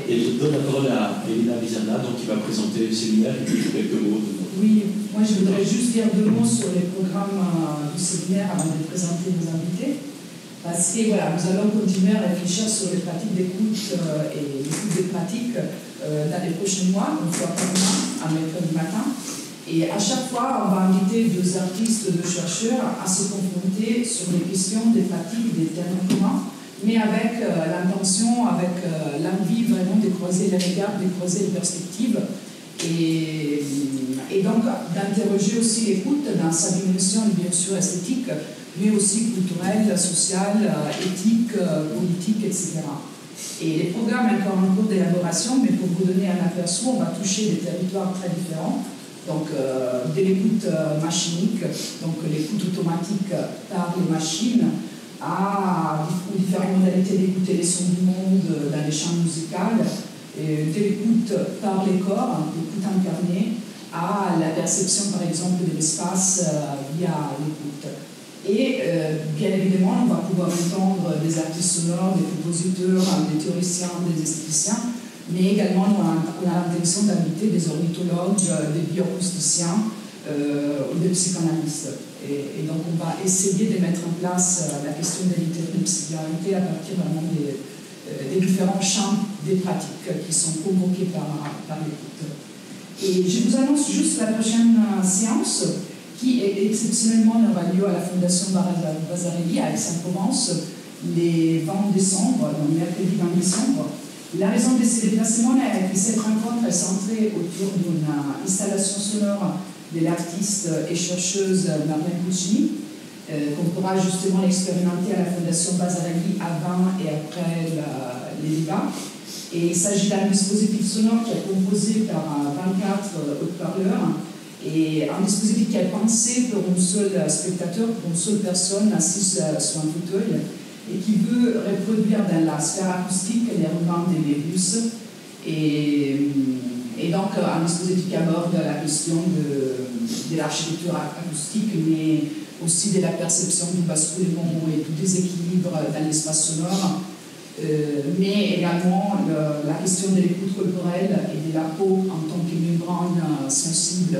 Et je donne la parole à Elena Vizana, donc, qui va présenter le séminaire et puis quelques mots. Oui, moi je voudrais juste dire 2 mots sur les programmes du séminaire avant de présenter nos invités. Parce que voilà, nous allons continuer à réfléchir sur les pratiques d'écoute et l'écoute des pratiques dans les prochains mois, une fois par mois, à mercredi matin. Et à chaque fois, on va inviter 2 artistes, 2 chercheurs à se confronter sur les questions des pratiques, des termes communs, mais avec l'intention, avec l'envie vraiment de croiser les regards, de croiser les perspectives, et donc d'interroger aussi l'écoute dans sa dimension bien sûr esthétique, mais aussi culturelle, sociale, éthique, politique, etc. Et les programmes sont encore en cours d'élaboration, mais pour vous donner un aperçu, on va toucher des territoires très différents. Donc, de l'écoute machinique, donc l'écoute automatique par les machines, à différentes modalités d'écouter les sons du monde dans les champs musicaux, de l'écoute par les corps, l'écoute incarnée, à la perception par exemple de l'espace via l'écoute. Et bien évidemment, on va pouvoir entendre des artistes sonores, des compositeurs, des théoriciens, des esthéticiens, mais également on a l'intention d'inviter des ornithologues, des bioacousticiens ou des psychanalystes. Et donc on va essayer de mettre en place la question de l'interdisciplinarité à partir vraiment des différents champs des pratiques qui sont convoqués par l'écoute. Et je vous annonce juste la prochaine séance qui exceptionnellement aura lieu à la Fondation Vasarely à Aix-en-Provence les 20 décembre, donc mercredi 20 décembre. La raison de ce déplacement est que cette rencontre est centrée autour d'une installation sonore de l'artiste et chercheuse Marlène Puccini, qu'on pourra justement expérimenter à la Fondation Vasarely avant et après les débats. Et il s'agit d'un dispositif sonore qui est composé par 24 haut-parleurs et un dispositif qui est pensé pour un seul spectateur, pour une seule personne assise sur un fauteuil et qui veut reproduire dans la sphère acoustique les rumeurs des Mébius. Et donc un dispositif qui aborde la question de l'architecture acoustique, mais aussi de la perception du basculement et du déséquilibre dans l'espace sonore, mais également la question de l'écoute corporelle et de la peau en tant que membrane sensible,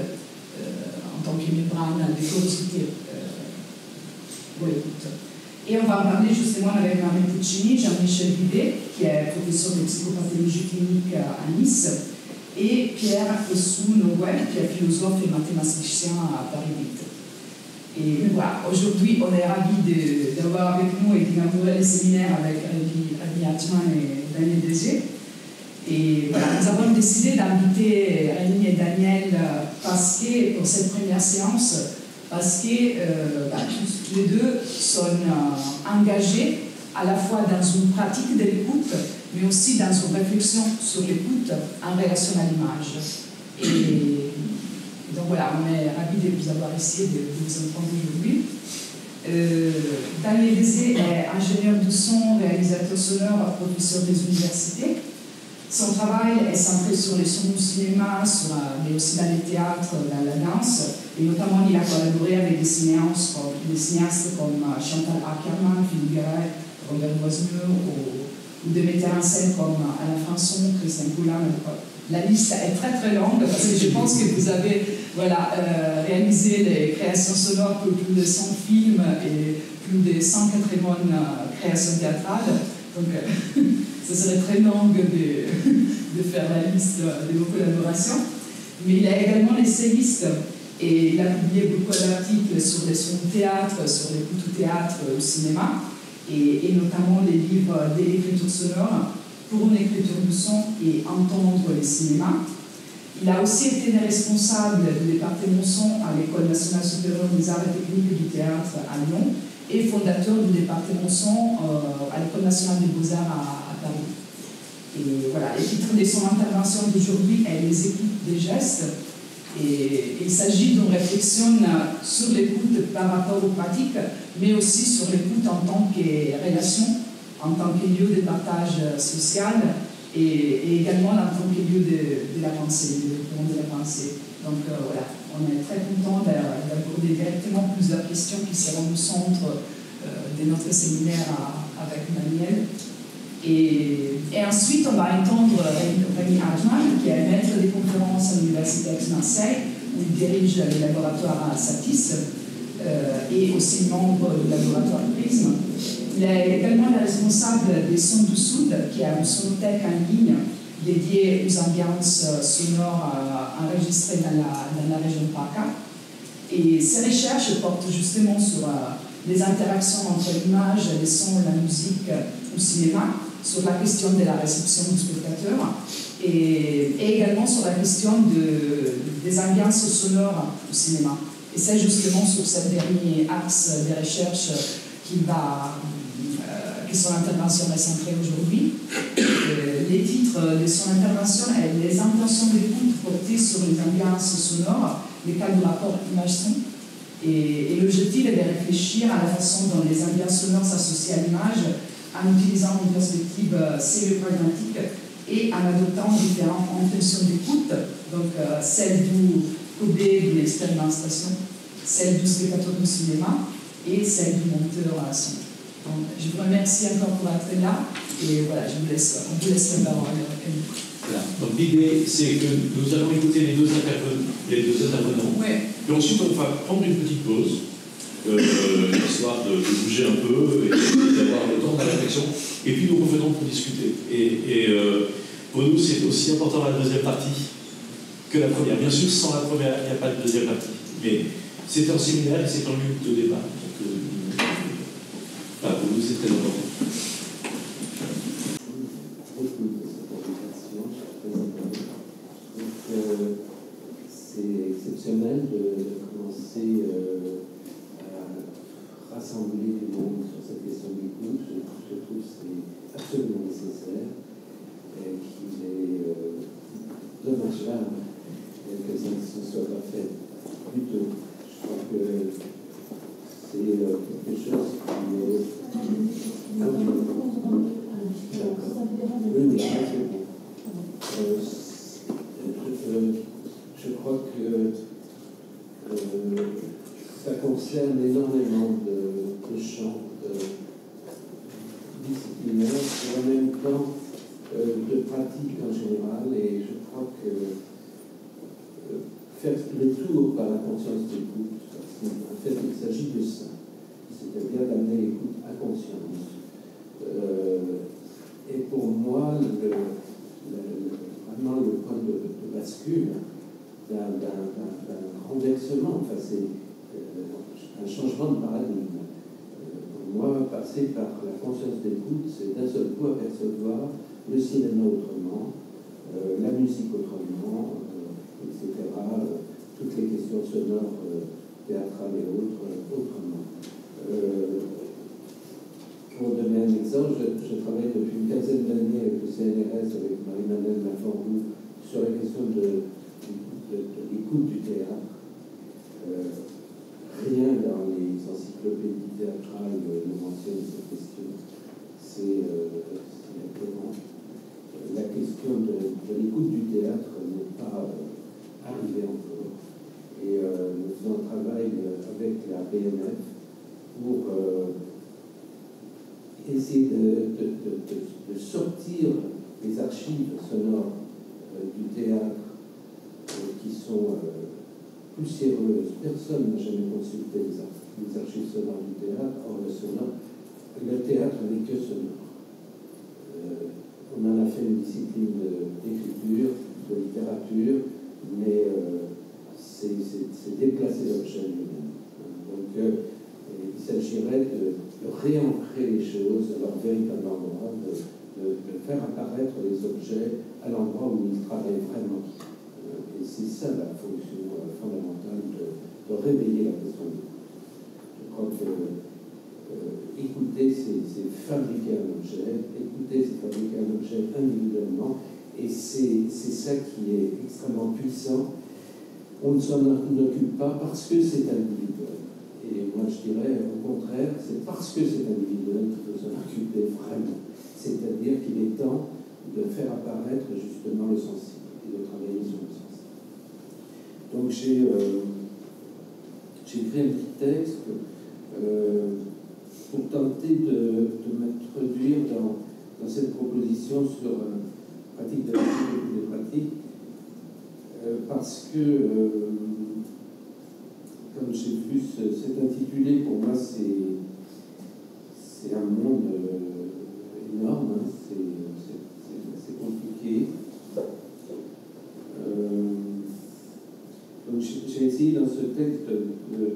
en tant que membrane de porosité pour l'écoute. Et on va en parler justement avec Marlène Puccini, Jean-Michel Vivet, qui est professeur de psychopathologie clinique à Nice, et Pierre Essou-Noël, qui est philosophe et mathématicien à Paris 8. Et voilà, aujourd'hui, on est ravis d'avoir avec nous et d'inaugurer le séminaire avec Rémi Hatchman et Daniel Désir. Et voilà, nous avons décidé d'inviter Rémi et Daniel parce que, pour cette première séance, parce que tous les deux sont engagés à la fois dans une pratique de l'écoute, mais aussi dans une réflexion sur l'écoute en relation à l'image. Et donc voilà, on est ravis de vous avoir ici et de vous entendre aujourd'hui. Daniel Désir est ingénieur du son, réalisateur sonore, professeur des universités. Son travail est centré sur les sons du cinéma, mais aussi dans les théâtres, dans la danse. Et notamment, il a collaboré avec des cinéastes comme Chantal Akerman, Philippe Guéret, Robert Boisneux, ou des metteurs en scène comme Alain Françon, Christian Coulin. La liste est très très longue parce que je pense que vous avez réalisé les créations sonores pour plus de 100 films et plus de 180 créations théâtrales. Donc, ce serait très long de faire la liste de vos collaborations. Mais il a également essayiste et il a publié beaucoup d'articles sur les sons de théâtre, sur l'écoute au théâtre, au cinéma, et notamment les livres de l'écriture sonore pour une écriture du son et entendre le cinéma. Il a aussi été responsable du département son à l'École nationale supérieure des arts et techniques du théâtre à Lyon et fondateur du département son à l'École nationale des beaux-arts à Paris. Et voilà, le titre de son intervention d'aujourd'hui est « Les écoutes des gestes ». Et il s'agit d'une réflexion sur l'écoute par rapport aux pratiques, mais aussi sur l'écoute en tant que relation, en tant que lieu de partage social et également en tant que lieu de la pensée, de la pensée. Donc voilà, on est très content d'aborder directement plusieurs questions qui seront au centre de notre séminaire avec Daniel. Et ensuite, on va entendre Rémi Hartmann, qui est maître des conférences à l'Université Aix-Marseille, où il dirige les laboratoires à Satis et aussi membre du laboratoire Prism. Il est également le responsable des Sons du Sud, qui est une sonothèque en ligne dédiée aux ambiances sonores enregistrées dans la région PACA. Et ses recherches portent justement sur les interactions entre l'image, les sons, la musique au cinéma, sur la question de la réception du spectateur et également sur la question des ambiances sonores au cinéma. Et c'est justement sur ce dernier axe de recherche que son intervention est centrée aujourd'hui. Les titres de son intervention et les intentions d'écoute portées sur les ambiances sonores, les cas du rapport image-son. Et l'objectif est de réfléchir à la façon dont les ambiances sonores s'associent à l'image en utilisant une perspective sérieux-pragmatique et en adoptant différentes intentions d'écoute, donc celle du codé de l'expérimentation, celle du spectateur du cinéma et celle du monteur à son. Donc, je vous remercie encore pour être là et voilà, on vous laisse la parole. Voilà. Donc l'idée, c'est que nous allons écouter les deux intervenants. Ouais. Et ensuite, on va prendre une petite pause, histoire de bouger un peu et d'avoir le temps de la réflexion. Et puis nous revenons pour discuter. Et pour nous, c'est aussi important la deuxième partie que la première. Bien sûr, sans la première, il n'y a pas de deuxième partie. Mais c'est un séminaire et c'est un lieu de débat. Donc, pour nous, c'est très important. C'est exceptionnel de commencer à rassembler du monde sur cette question d'écoute. Je trouve que c'est absolument nécessaire et qu'il est dommageable que ça ne se soit pas fait plus tôt. Je crois que c'est quelque chose qui est... Oui, mais c'est bon. Je crois que ça concerne énormément de champs disciplinaires et en même temps de pratiques en général. Et je crois que faire le tour par la conscience d'écoute, en fait il s'agit de ça, c'est-à-dire d'amener l'écoute à conscience. Et pour moi, vraiment le point de bascule d'un renversement, enfin c'est un changement de paradigme. Pour moi, passer par la conscience d'écoute, c'est d'un seul coup apercevoir le cinéma autrement, la musique autrement, etc. Toutes les questions sonores, théâtrales et autres, autrement. Pour donner un exemple, je travaille depuis une quinzaine d'années avec le CNRS, avec Marie-Madeleine Laforroux, sur la question de l'écoute du théâtre. Rien dans les encyclopédies théâtrales ne mentionne cette question. C'est vraiment la question de l'écoute du théâtre n'est pas arrivée encore. Et nous faisons un travail avec la BNF pour essayer de sortir les archives sonores du théâtre qui sont poussiéreuses. Personne n'a jamais consulté les archives sonores du théâtre. Or, le théâtre n'est que sonore. On en a fait une discipline d'écriture, de littérature, mais c'est déplacer l'objet lui-même. Donc, il s'agirait de réancrer les choses à leur véritable endroit, de faire apparaître les objets à l'endroit où ils travaillent vraiment. Et c'est ça la fonction fondamentale de réveiller la question. Je crois que écouter, c'est fabriquer un objet, écouter, c'est fabriquer un objet individuellement, et c'est ça qui est extrêmement puissant. On ne s'en occupe pas parce que c'est individuel. Et moi je dirais au contraire, c'est parce que c'est individuel qu'il faut s'en occuper vraiment. C'est-à-dire qu'il est temps de faire apparaître justement le sensible et de travailler sur le sensible. Donc j'ai écrit un petit texte pour tenter de m'introduire dans cette proposition sur pratique de la sécurité des pratiques, parce que, comme j'ai vu cet intitulé, pour moi, c'est un monde énorme, hein, c'est compliqué. Donc j'ai essayé dans ce texte de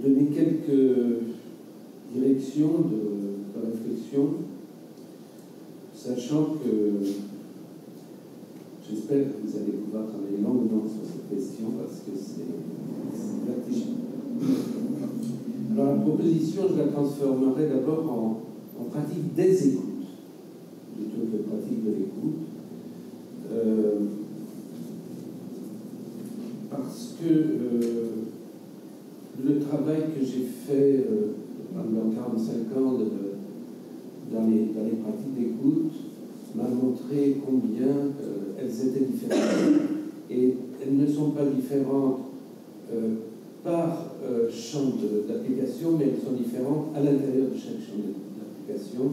donner quelques directions de réflexion, sachant que j'espère que vous allez pouvoir travailler longuement sur cette question parce que c'est vertigineux. Alors la proposition, je la transformerai d'abord en pratique des écoutes, plutôt que pratique de l'écoute. Parce que le travail que j'ai fait pendant 45 ans dans les pratiques d'écoute m'a montré combien elles étaient différentes. Et elles ne sont pas différentes par champ d'application, mais elles sont différentes à l'intérieur de chaque champ d'application,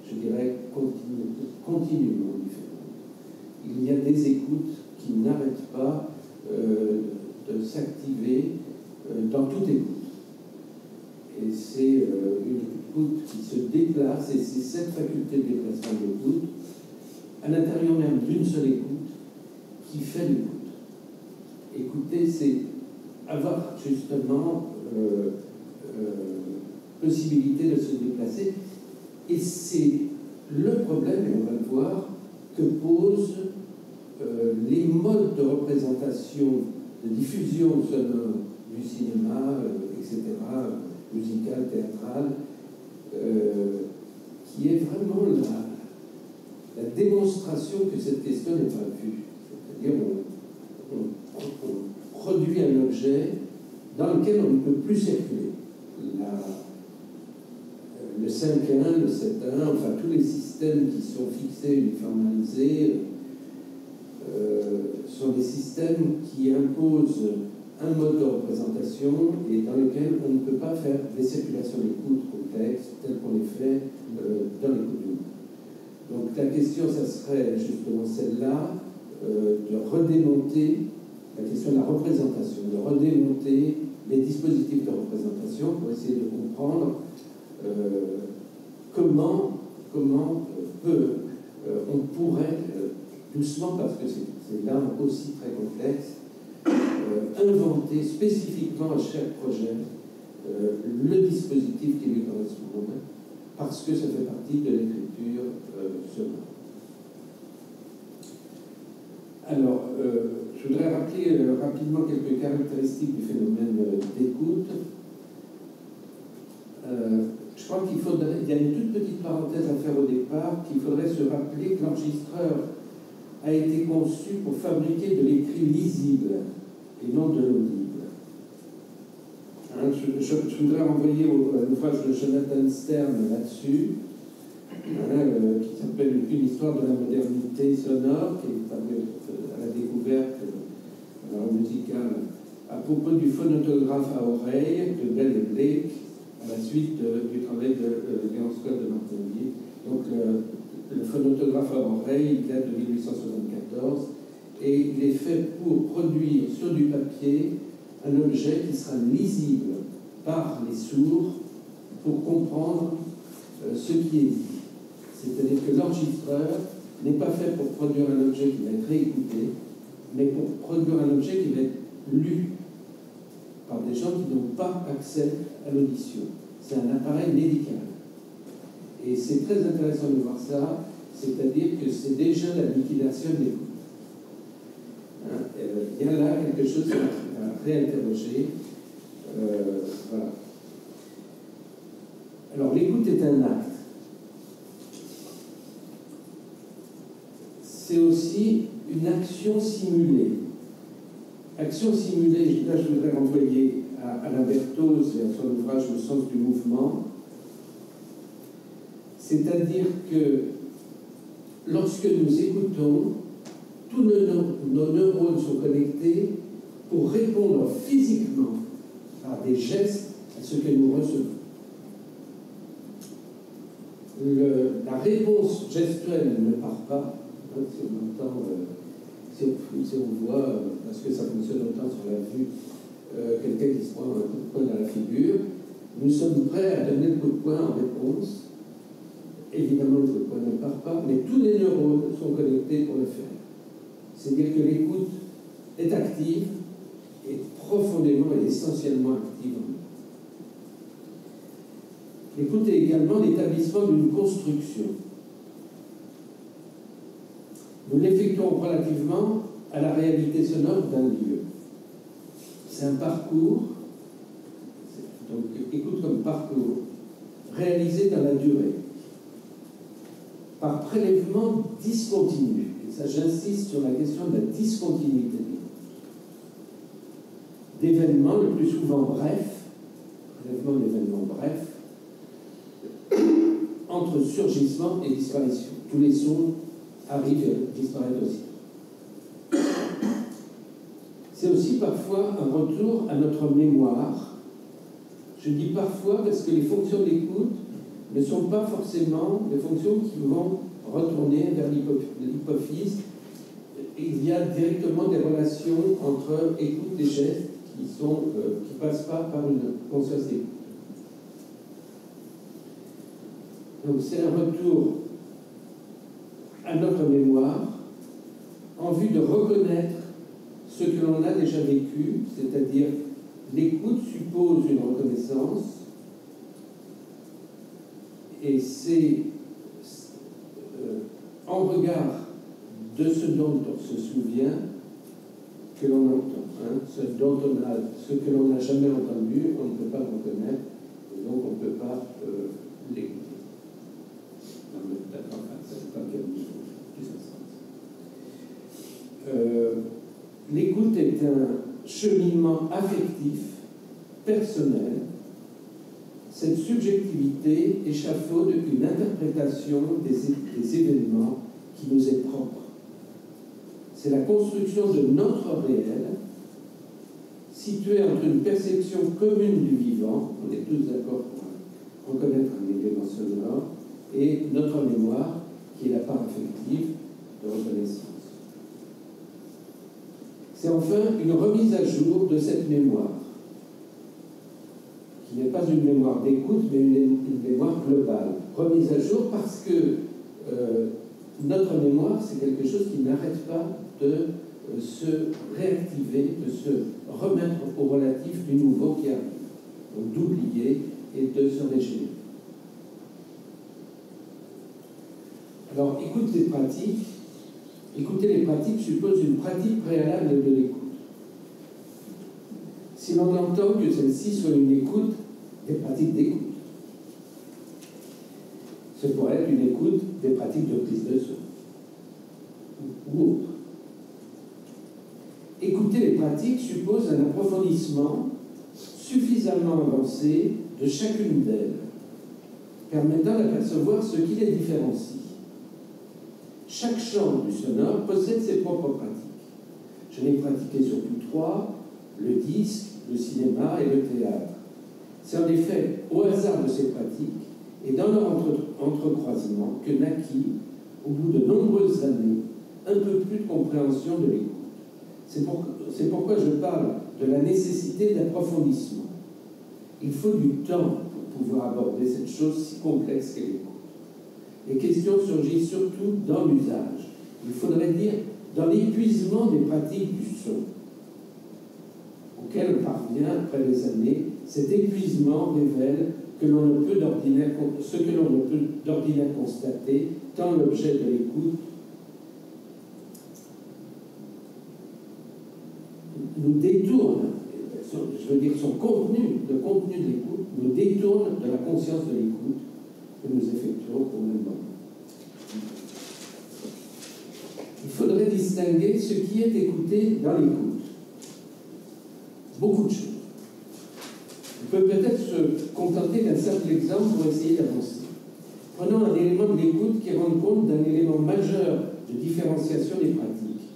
je dirais continuellement différentes. Il y a des écoutes qui n'arrêtent pas de s'activer dans toute écoute. Et c'est une écoute qui se déplace, et c'est cette faculté de déplacement de l'écoute, à l'intérieur même d'une seule écoute, qui fait l'écoute. Écouter, c'est avoir justement possibilité de se déplacer, et c'est le problème, et on va le voir, que posent les modes de représentation, de diffusion sonore du cinéma, etc., musical, théâtral, qui est vraiment la démonstration que cette question n'est pas vue. C'est-à-dire on produit un objet dans lequel on ne peut plus circuler. Le 5.1, le 7.1, enfin tous les systèmes qui sont fixés, uniformisés, sont des systèmes qui imposent un mode de représentation et dans lequel on ne peut pas faire des circulations d'écoute complexes telles qu'on les fait dans l'écoute du monde. Donc la question, ça serait justement celle-là, de redémonter la question de la représentation, de redémonter les dispositifs de représentation pour essayer de comprendre comment on pourrait, doucement, parce que c'est là aussi très complexe, inventer spécifiquement à chaque projet le dispositif qui lui correspond, parce que ça fait partie de l'écriture sonore. Alors, je voudrais rappeler rapidement quelques caractéristiques du phénomène d'écoute. Je crois qu'il y a une toute petite parenthèse à faire au départ, qu'il faudrait se rappeler que l'enregistreur a été conçu pour fabriquer de l'écrit lisible et non de l'audible. Hein, je voudrais renvoyer à l'ouvrage de Jonathan Stern là-dessus, qui s'appelle Une histoire de la modernité sonore, qui est paru à la découverte musicale à propos du phonautographe à oreille de Bell et Blake, à la suite du travail de Léon Scott de Martinville. Donc le phonautographe à oreille, il date de 1874, et il est fait pour produire sur du papier un objet qui sera lisible par les sourds pour comprendre ce qui est dit. C'est-à-dire que l'enregistreur n'est pas fait pour produire un objet qui va être réécouté, mais pour produire un objet qui va être lu par des gens qui n'ont pas accès à l'audition. C'est un appareil médical. Et c'est très intéressant de voir ça, c'est-à-dire que c'est déjà la liquidation de l'écoute. Il y a là quelque chose à réinterroger. Voilà. Alors, l'écoute est un acte. C'est aussi une action simulée. Action simulée, là je voudrais renvoyer à Alain Berthoz et à son ouvrage Le sens du mouvement. C'est-à-dire que lorsque nous écoutons, tous nos neurones sont connectés pour répondre physiquement par des gestes à ce que nous recevons. la réponse gestuelle ne part pas, hein, si on entend, si on voit, parce que ça fonctionne autant sur la vue, quelqu'un qui se prend un coup de poing dans la figure, nous sommes prêts à donner le coup de poing en réponse. Évidemment, le coup de poing ne part pas, mais tous les neurones sont connectés pour le faire. C'est-à-dire que l'écoute est active, et profondément et essentiellement active en nous. L'écoute est également l'établissement d'une construction. Nous l'effectuons relativement à la réalité sonore d'un lieu. C'est un parcours, donc écoute comme parcours, réalisé dans la durée, par prélèvement discontinu. Et ça, j'insiste sur la question de la discontinuité d'événements, le plus souvent brefs, prélèvement d'événements brefs, entre surgissement et disparition. Tous les sons arrivent et disparaissent aussi. C'est aussi parfois un retour à notre mémoire. Je dis parfois parce que les fonctions d'écoute ne sont pas forcément des fonctions qui vont retourner vers l'hypophyse. Il y a directement des relations entre écoute et gestes qui ne passent pas par une conscience d'écoute. Donc c'est un retour à notre mémoire en vue de reconnaître ce que l'on a déjà vécu, c'est-à-dire l'écoute suppose une reconnaissance et c'est en regard de ce dont on se souvient que l'on entend. Hein, ce que l'on n'a jamais entendu, on ne peut pas le reconnaître et donc on ne peut pas l'écouter. D'accord, ça ne pas quelque chose qui se passe. L'écoute est un cheminement affectif, personnel. Cette subjectivité échafaude une interprétation des événements qui nous est propre. C'est la construction de notre réel, située entre une perception commune du vivant, on est tous d'accord pour reconnaître un élément sonore, et notre mémoire, qui est la part affective de reconnaissance. C'est enfin une remise à jour de cette mémoire, qui n'est pas une mémoire d'écoute, mais une mémoire globale. Remise à jour parce que notre mémoire, c'est quelque chose qui n'arrête pas de se réactiver, de se remettre au relatif du nouveau qui arrive, donc d'oublier et de se régénérer. Alors, écouter les pratiques suppose une pratique préalable de l'écoute. Si l'on entend que celle-ci soit une écoute, des pratiques d'écoute. Ce pourrait être une écoute des pratiques de prise de son, ou autre. Écouter les pratiques suppose un approfondissement suffisamment avancé de chacune d'elles, permettant d'apercevoir ce qui les différencie. Chaque champ du sonore possède ses propres pratiques. Je n'ai pratiqué surtout 3, le disque, le cinéma et le théâtre. C'est en effet au hasard de ces pratiques et dans leur entrecroisement que naquit, au bout de nombreuses années, un peu plus de compréhension de l'écoute. C'est pourquoi je parle de la nécessité d'approfondissement. Il faut du temps pour pouvoir aborder cette chose si complexe qu'est l'écoute. Les questions surgissent surtout dans l'usage. Il faudrait dire dans l'épuisement des pratiques du son, auquel on parvient après des années. Cet épuisement révèle ce que l'on ne peut d'ordinaire constater, tant l'objet de l'écoute nous détourne, je veux dire son contenu, le contenu de l'écoute, nous détourne de la conscience de l'écoute que nous effectuons pour le moment. Il faudrait distinguer ce qui est écouté dans l'écoute. Beaucoup de choses. On peut peut-être se contenter d'un simple exemple pour essayer d'avancer. Prenons un élément de l'écoute qui rend compte d'un élément majeur de différenciation des pratiques.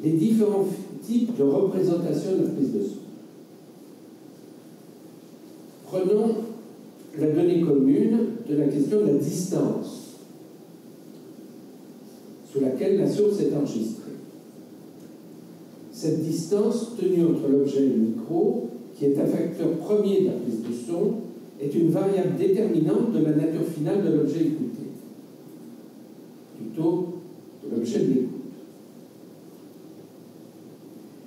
Les différents types de représentation de la prise de son. Prenons la donnée commune de la question de la distance. sous laquelle la source est enregistrée. Cette distance tenue entre l'objet et le micro, qui est un facteur premier de la prise de son, est une variable déterminante de la nature finale de l'objet écouté, plutôt de l'objet de l'écoute.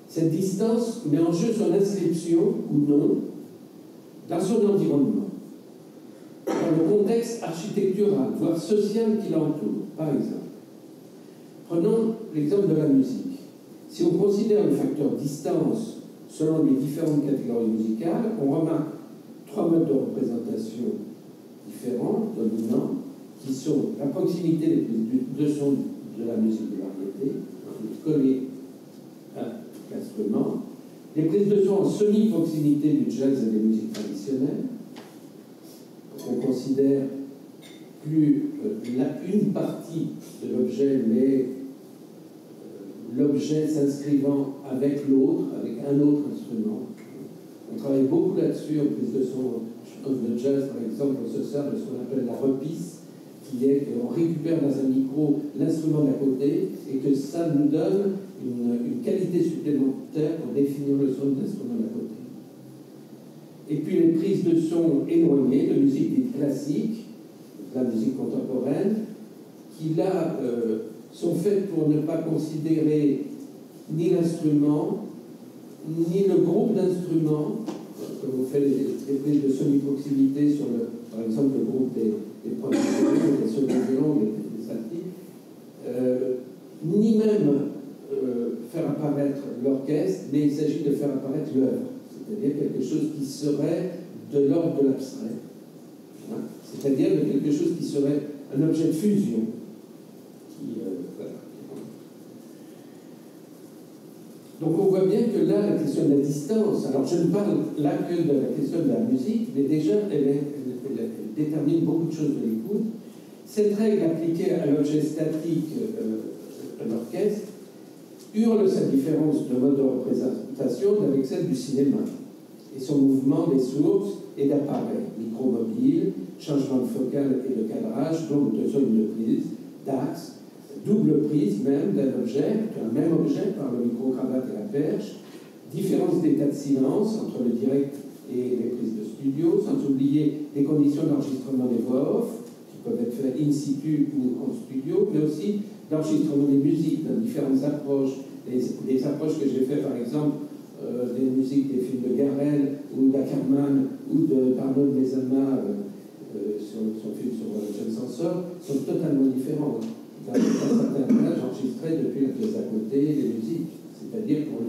Cette distance met en jeu son inscription ou non dans son environnement, dans le contexte architectural, voire social qui l'entoure. Par exemple, prenons l'exemple de la musique. Si on considère le facteur distance selon les différentes catégories musicales, on remarque 3 modes de représentation différents, dominants, qui sont la proximité des prises de son de la musique de variété, collée à l'instrument, les prises de son en semi-proximité du jazz et des musiques traditionnelles. On considère plus une partie de l'objet, mais l'objet s'inscrivant avec l'autre, avec un autre instrument. On travaille beaucoup là-dessus en prise de son de jazz, par exemple, on se sert de ce qu'on appelle la repisse, qui est qu'on récupère dans un micro l'instrument d'à côté et que ça nous donne une qualité supplémentaire pour définir le son de l'instrument d'à côté. Et puis les prises de son éloignées, de musique dite classique, de la musique contemporaine, qui là sont faites pour ne pas considérer ni l'instrument, ni le groupe d'instruments. Quand on fait les prises de semi-proximité sur, par exemple, le groupe des premiers violons, des seconds violons, des altis, ni même faire apparaître l'orchestre, mais il s'agit de faire apparaître l'œuvre, c'est-à-dire quelque chose qui serait de l'ordre de l'abstrait, hein, c'est-à-dire de quelque chose qui serait un objet de fusion. Voilà. Donc on voit bien que là, la question de la distance, alors je ne parle là que de la question de la musique, mais déjà elle détermine beaucoup de choses de l'écoute. Cette règle appliquée à l'objet statique de l'orchestre hurle sa différence de mode de représentation avec celle du cinéma et son mouvement des sources et d'appareils, micro-mobile, changement de focale et de cadrage, donc de zone de prise, d'axe, double prise même d'un objet, d'un même objet par le micro-cravate et la perche, différence d'état de silence entre le direct et les prises de studio, sans oublier les conditions d'enregistrement des voix off, qui peuvent être faites in situ ou en studio, mais aussi l'enregistrement des musiques dans différentes approches, les approches que j'ai faites par exemple des musiques des films de Garel ou d'Ackerman ou d'Arnaud de Mesama son film sur Jeune Censeur sont totalement différentes. Dans certains cas, j'enregistrais depuis la pièce à côté les musiques, c'est-à-dire pour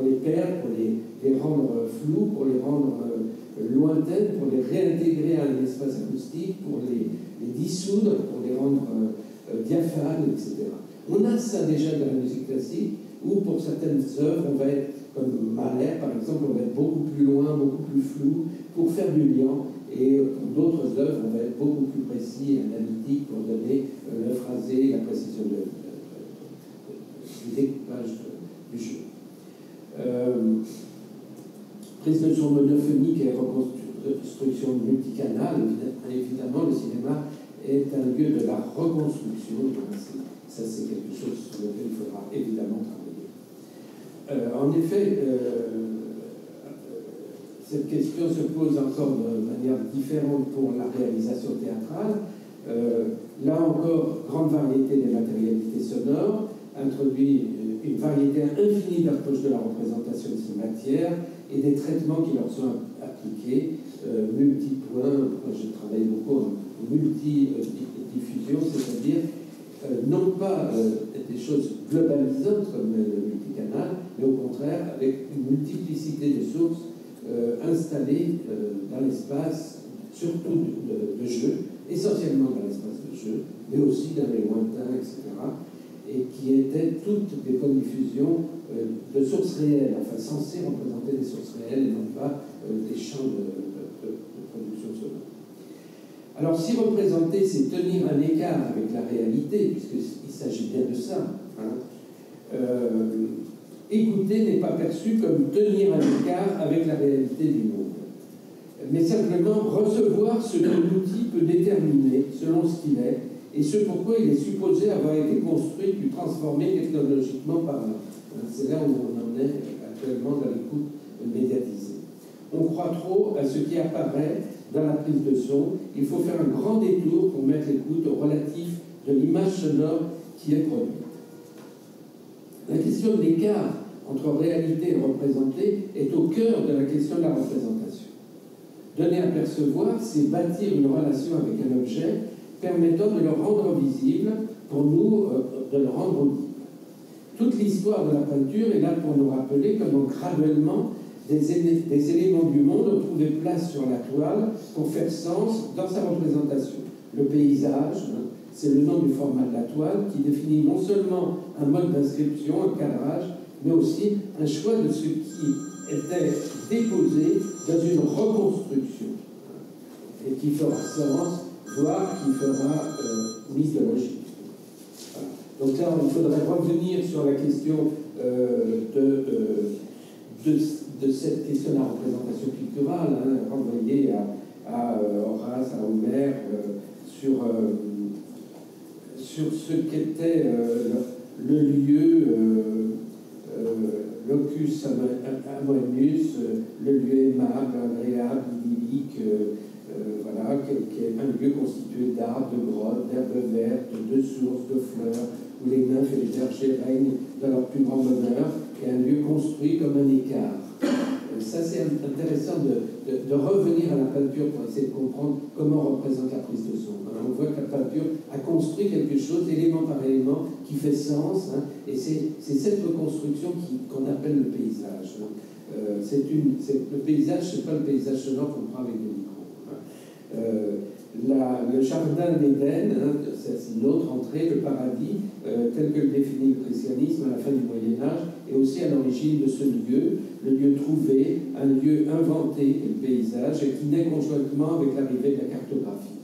les perdre, pour les rendre floues, pour les rendre lointaines, pour les réintégrer à un espace acoustique, pour les dissoudre, pour les rendre diaphanes, etc. On a ça déjà dans la musique classique, où pour certaines œuvres, on va être, comme Mahler par exemple, on va être beaucoup plus loin, beaucoup plus flou, pour faire du lien, et pour d'autres œuvres, on va être beaucoup plus précis et analytique pour donner le phrasé, la précision du découpage du jeu. Prise de son monophonique et reconstruction multicanale, évidemment, le cinéma est un lieu de la reconstruction. Ça, c'est quelque chose sur lequel il faudra évidemment travailler. En effet, cette question se pose encore de manière différente pour la réalisation théâtrale. Là encore, grande variété des matérialités sonores, introduit une variété infinie d'approches de la représentation de ces matières et des traitements qui leur sont appliqués, multipoints. Moi, je travaille beaucoup en multidiffusion, c'est-à-dire non pas des choses globalisantes comme le multicanal, mais au contraire avec une multiplicité de sources installées dans l'espace, surtout de jeu, essentiellement dans l'espace de jeu, mais aussi dans les lointains, etc., et qui étaient toutes des points de diffusion de sources réelles, enfin censées représenter des sources réelles et non pas des champs de production sonore. Alors, si représenter, c'est tenir un écart avec la réalité, puisqu'il s'agit bien de ça, hein, écouter n'est pas perçu comme tenir un écart avec la réalité du monde, mais simplement recevoir ce que l'outil peut déterminer selon ce qu'il est et ce pourquoi il est supposé avoir été construit puis transformé technologiquement par l'homme. C'est là où on en est actuellement dans l'écoute médiatisée. On croit trop à ce qui apparaît dans la prise de son. Il faut faire un grand détour pour mettre l'écoute au relatif de l'image sonore qui est produite. La question de l'écart entre réalité et représentée est au cœur de la question de la représentation. Donner à percevoir, c'est bâtir une relation avec un objet permettant de le rendre visible, pour nous, de le rendre audible. Toute l'histoire de la peinture est là pour nous rappeler comment graduellement des éléments du monde ont trouvé place sur la toile pour faire sens dans sa représentation. Le paysage, c'est le nom du format de la toile qui définit non seulement un mode d'inscription, un cadrage, mais aussi un choix de ce qui était déposé dans une reconstruction et qui fera sens, voire qui fera mythologie. Voilà. Donc là, il faudrait revenir sur la question de cette question de la représentation picturale, renvoyée à Horace, à Homère, sur ce qu'était le lieu, locus amoenius, le lieu aimable, agréable, idyllique, voilà, qui est un lieu constitué d'arbres, de grottes, d'herbes vertes, de sources, de fleurs, où les nymphes et les bergers règnent dans leur plus grand bonheur, et un lieu construit comme un écart. Ça, c'est intéressant de revenir à la peinture pour essayer de comprendre comment on représente la prise de son. On voit que la peinture a construit quelque chose, élément par élément, qui fait sens, et c'est cette reconstruction qu'on appelle le paysage. Le paysage, c'est pas le paysage sonore qu'on prend avec des micros. Le jardin d'Éden, c'est une autre entrée, le paradis, tel que le définit le christianisme à la fin du Moyen-Âge, est aussi à l'origine de ce lieu, le lieu trouvé, un lieu inventé, le paysage, et qui naît conjointement avec l'arrivée de la cartographie.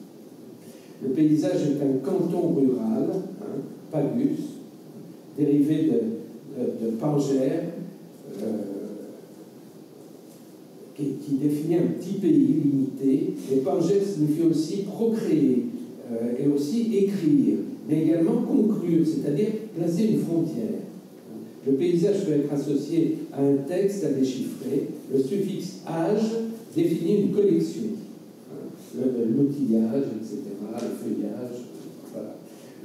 Le paysage est un canton rural, pagus, dérivé de pangère, qui définit un petit pays limité. Et pangère signifie aussi procréer et aussi écrire, mais également conclure, c'est-à-dire placer une frontière. Le paysage peut être associé à un texte à déchiffrer. Le suffixe âge définit une collection. L'outillage, etc., le feuillage, voilà.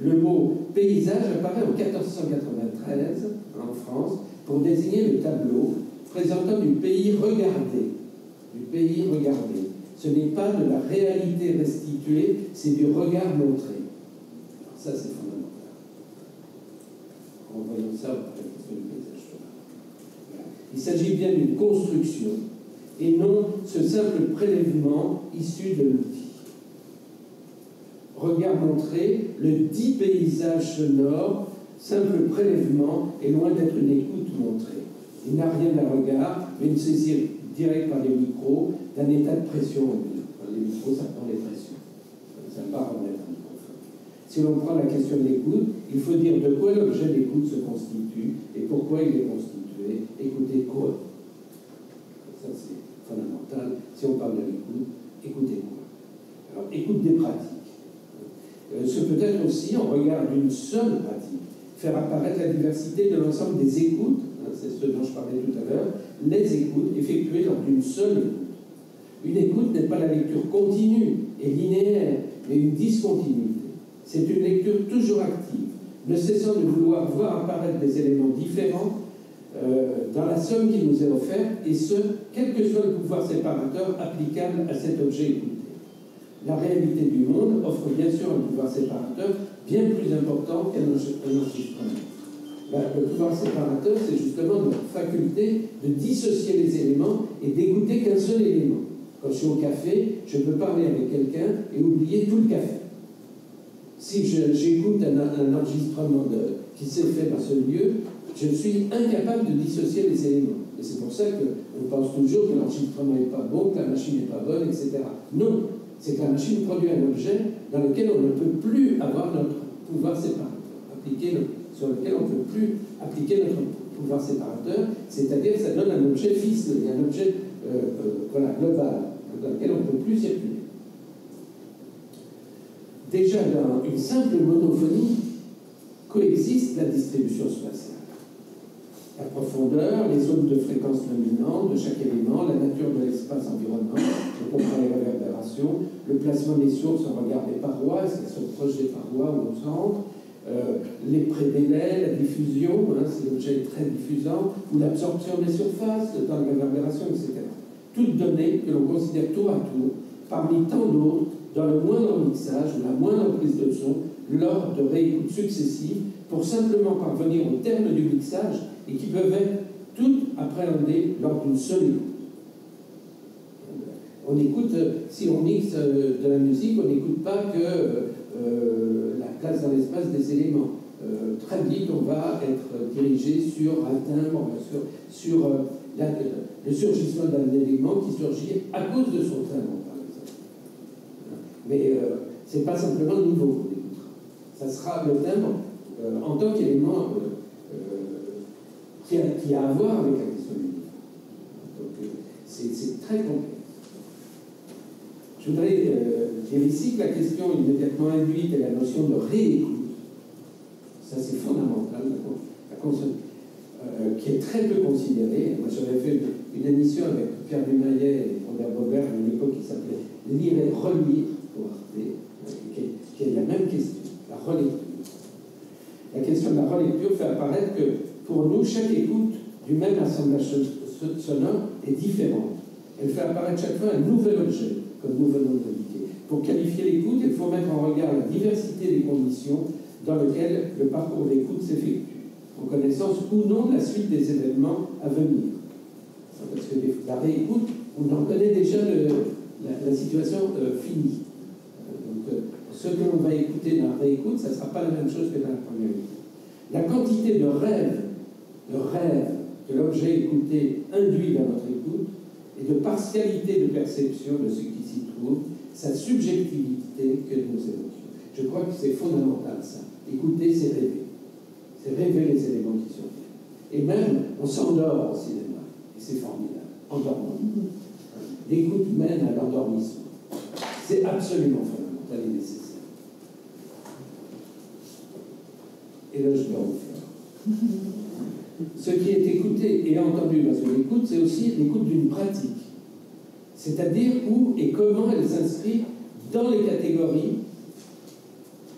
Le mot paysage apparaît en 1493 en France pour désigner le tableau présentant du pays regardé. Du pays regardé. Ce n'est pas de la réalité restituée, c'est du regard montré. Alors ça, c'est fondamental. En voyant ça, on peut la question du paysage. Voilà. Il s'agit bien d'une construction et non ce simple prélèvement issu de l'outil. Regard montré, le dit paysage sonore, simple prélèvement, est loin d'être une écoute montrée. Il n'a rien d'un regard, mais une saisie directe par les micros d'un état de pression au milieu. Les micros, ça prend les pressions. Ça part en être un microphone. Si l'on prend la question de l'écoute, il faut dire de quoi l'objet d'écoute se constitue et pourquoi il est constitué. Écoutez quoi? Ça, c'est fondamental. Si on parle de l'écoute, écoutez quoi? Alors, écoute des pratiques. Ce peut être aussi, en regard d'une seule pratique, faire apparaître la diversité de l'ensemble des écoutes, c'est ce dont je parlais tout à l'heure, les écoutes effectuées lors d'une seule écoute. Une écoute n'est pas la lecture continue et linéaire, mais une discontinuité. C'est une lecture toujours active, ne cessant de vouloir voir apparaître des éléments différents dans la somme qui nous est offerte, et ce, quel que soit le pouvoir séparateur applicable à cet objet écouté. La réalité du monde offre bien sûr un pouvoir séparateur bien plus important qu'un enregistrement. Le pouvoir séparateur, c'est justement notre faculté de dissocier les éléments et d'écouter qu'un seul élément. Quand je suis au café, je peux parler avec quelqu'un et oublier tout le café. Si j'écoute un enregistrement qui s'est fait dans ce lieu, je suis incapable de dissocier les éléments. Et c'est pour ça qu'on pense toujours que l'enregistrement n'est pas bon, que la machine n'est pas bonne, etc. Non, c'est que la machine produit un objet dans lequel on ne peut plus avoir notre pouvoir séparateur, sur lequel on ne peut plus appliquer notre pouvoir séparateur, c'est-à-dire que ça donne un objet ficelé, un objet global, dans lequel on ne peut plus circuler. déjà dans une simple monophonie coexiste la distribution spatiale. La profondeur, les zones de fréquence luminante de chaque élément, la nature de l'espace environnement, on comprend les réverbérations, le placement des sources en regard des parois, est-ce qu'elles sont proches des parois ou au centre, les prédélais, la diffusion, si l'objet est très diffusant, ou l'absorption des surfaces, le temps de réverbération, etc. Toutes données que l'on considère tour à tour, parmi tant d'autres, dans le moindre mixage ou la moindre prise de son, lors de réécoutes successives, pour simplement parvenir au terme du mixage et qui peuvent être toutes appréhendées lors d'une seule écoute. On écoute, si on mixe de la musique, on n'écoute pas que la place dans l'espace des éléments. Très vite, on va être dirigé sur un timbre, sur le surgissement d'un élément qui surgit à cause de son timbre, par exemple. Mais ce n'est pas simplement le niveau qu'on écoutera. Ça sera le timbre en tant qu'élément qui a à voir avec la question du niveau. Donc c'est très complexe. Je voudrais dire ici que la question immédiatement induite est la notion de réécoute. Ça, c'est fondamental, qui est très peu considérée. Moi, j'avais fait une émission avec Pierre Dumayet et Robert Bobert à une époque qui s'appelait Lire et relire pour Arte, qui est la même question, la relecture. La question de la relecture fait apparaître que pour nous, chaque écoute du même assemblage sonore est différente. Elle fait apparaître chaque fois un nouvel objet, comme nous venons de l'indiquer. Pour qualifier l'écoute, il faut mettre en regard la diversité des conditions dans lesquelles le parcours d'écoute s'effectue, en connaissance ou non de la suite des événements à venir. Parce que la réécoute, on en connaît déjà la situation finie. Donc, ce que l'on va écouter dans la réécoute, ça ne sera pas la même chose que dans la première écoute. La quantité de rêve que l'objet écouté induit dans notre écoute et de partialité de perception de ce qui s'y trouve, sa subjectivité que nous évoquions. Je crois que c'est fondamental, ça. Écouter, c'est rêver. C'est rêver les éléments qui surviennent. Et même, on s'endort au cinéma. Et c'est formidable. Endormant. L'écoute mène à l'endormissement. C'est absolument fondamental et nécessaire. Et là, je dois vous faire. Ce qui est écouté et entendu dans une écoute, c'est aussi l'écoute d'une pratique. C'est-à-dire où et comment elle s'inscrit dans les catégories,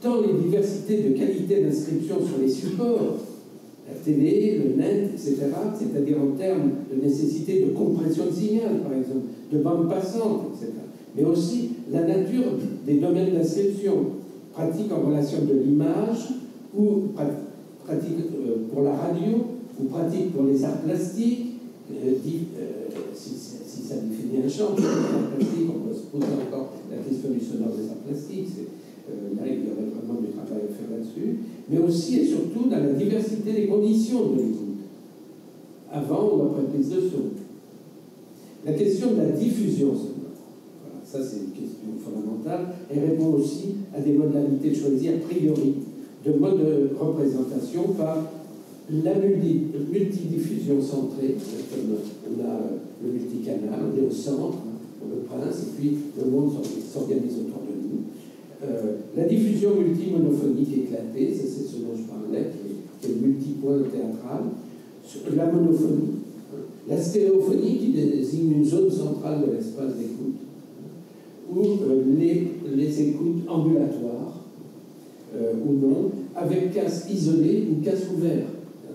dans les diversités de qualité d'inscription sur les supports, la télé, le net, etc., c'est-à-dire en termes de nécessité de compression de signal, par exemple, de bande passante, etc., mais aussi la nature des domaines d'inscription, pratique en relation de l'image, ou pratique pour la radio, ou pratique pour les arts plastiques, si ça définit un champ, les arts plastiques, on peut se poser encore la question du sonore des arts plastiques, là il y aurait vraiment du travail à faire là-dessus, mais aussi et surtout dans la diversité des conditions de l'écoute, avant ou après prise de son. La question de la diffusion sonore, voilà, ça c'est une question fondamentale, elle répond aussi à des modalités choisies a priori, de mode de représentation par la multidiffusion centrée, comme on a le multicanal, on est au centre, pour le prince, et puis le monde s'organise autour de nous. La diffusion multimonophonique éclatée, ça c'est ce dont je parlais, qui est le multipoint théâtral. La monophonie, la stéréophonie qui désigne une zone centrale de l'espace d'écoute, ou les écoutes ambulatoires, ou non, avec casque isolé ou casque ouvert,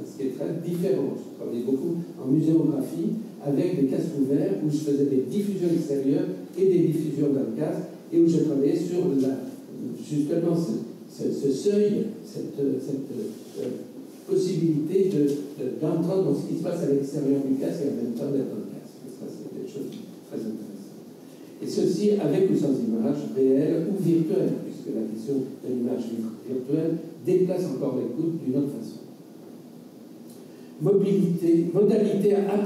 ce qui est très différent. Je travaillais beaucoup en muséographie avec des casques ouverts où je faisais des diffusions extérieures et des diffusions dans le casque et où je travaillais sur justement ce seuil, cette possibilité d'entendre ce qui se passe à l'extérieur du casque et en même temps d'être dans le casque. Et ça, c'est des choses très intéressantes. Et ceci avec ou sans image réelle ou virtuelle, puisque la question de l'image virtuelle déplace encore l'écoute d'une autre façon. Modalité a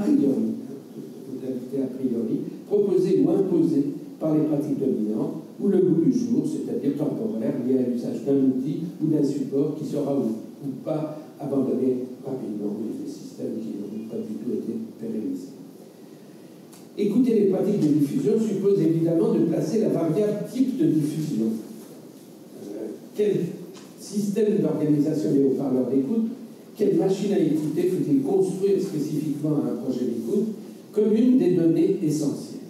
priori, proposée ou imposée par les pratiques dominantes, ou le goût du jour, c'est-à-dire temporaire, lié à l'usage d'un outil ou d'un support qui sera ou pas abandonné rapidement, des systèmes qui n'ont pas du tout été pérennisés. Écouter les pratiques de diffusion suppose évidemment de placer la variable type de diffusion. quel système d'organisation des haut-parleurs d'écoute, quelle machine à écouter faut-il construire spécifiquement à un projet d'écoute, comme une des données essentielles.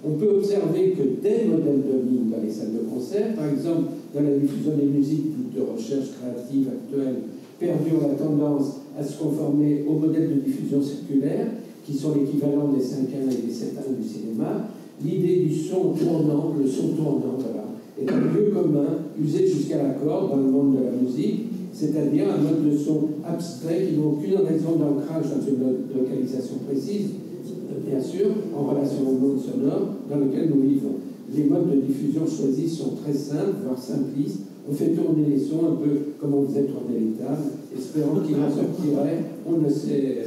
On peut observer que des modèles dominent dans les salles de concert, par exemple dans la diffusion des musiques de recherche créative actuelle, perdure la tendance à se conformer aux modèles de diffusion circulaire, qui sont l'équivalent des 5.1 et des 7.1 du cinéma. L'idée du son tournant, le son tournant, voilà, est un lieu commun usé jusqu'à la corde dans le monde de la musique, c'est-à-dire un mode de son abstrait qui n'a aucune raison d'ancrage dans une localisation précise, bien sûr, en relation au monde sonore dans lequel nous vivons. Les modes de diffusion choisis sont très simples, voire simplistes. On fait tourner les sons un peu comme on faisait tourner les tables, espérant qu'il en sortirait, on ne sait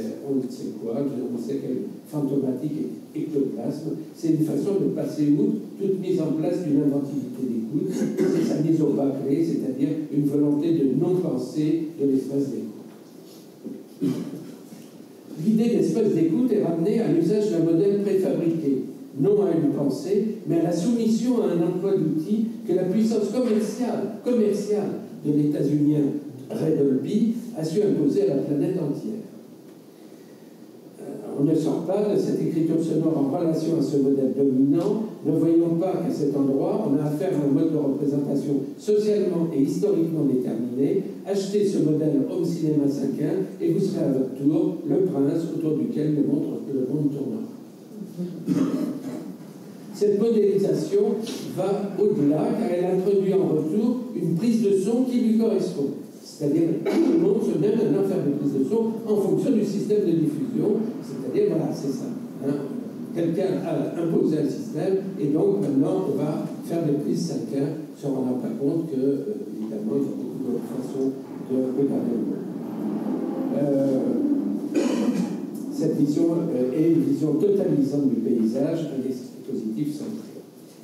quoi, on ne sait quel fantomatique ectoplasme. C'est une façon de passer outre toute mise en place d'une inventivité d'écoute, c'est sa mise au bas clé, c'est-à-dire une volonté de non-pensée de l'espace d'écoute. L'idée d'espace d'écoute est ramenée à l'usage d'un modèle préfabriqué, non à une pensée, mais à la soumission à un emploi d'outils que la puissance commerciale de l'États-unien Ray Dolby a su imposer à la planète entière. On ne sort pas de cette écriture sonore en relation à ce modèle dominant, ne voyons pas qu'à cet endroit, on a affaire à un mode de représentation socialement et historiquement déterminé. Achetez ce modèle Home Cinéma 5.1 et vous serez à votre tour le prince autour duquel le monde tournera. Cette modélisation va au-delà car elle introduit en retour une prise de son qui lui correspond. C'est-à-dire que tout le monde se met maintenant à faire des prises de son en fonction du système de diffusion. C'est-à-dire, voilà, c'est ça. Hein. Quelqu'un a imposé un système et donc maintenant on va faire des prises 5.1 se rendant pas compte que, évidemment, il y a beaucoup d'autres façons de regarder le monde. Cette vision est une vision totalisante du paysage, un dispositif centré.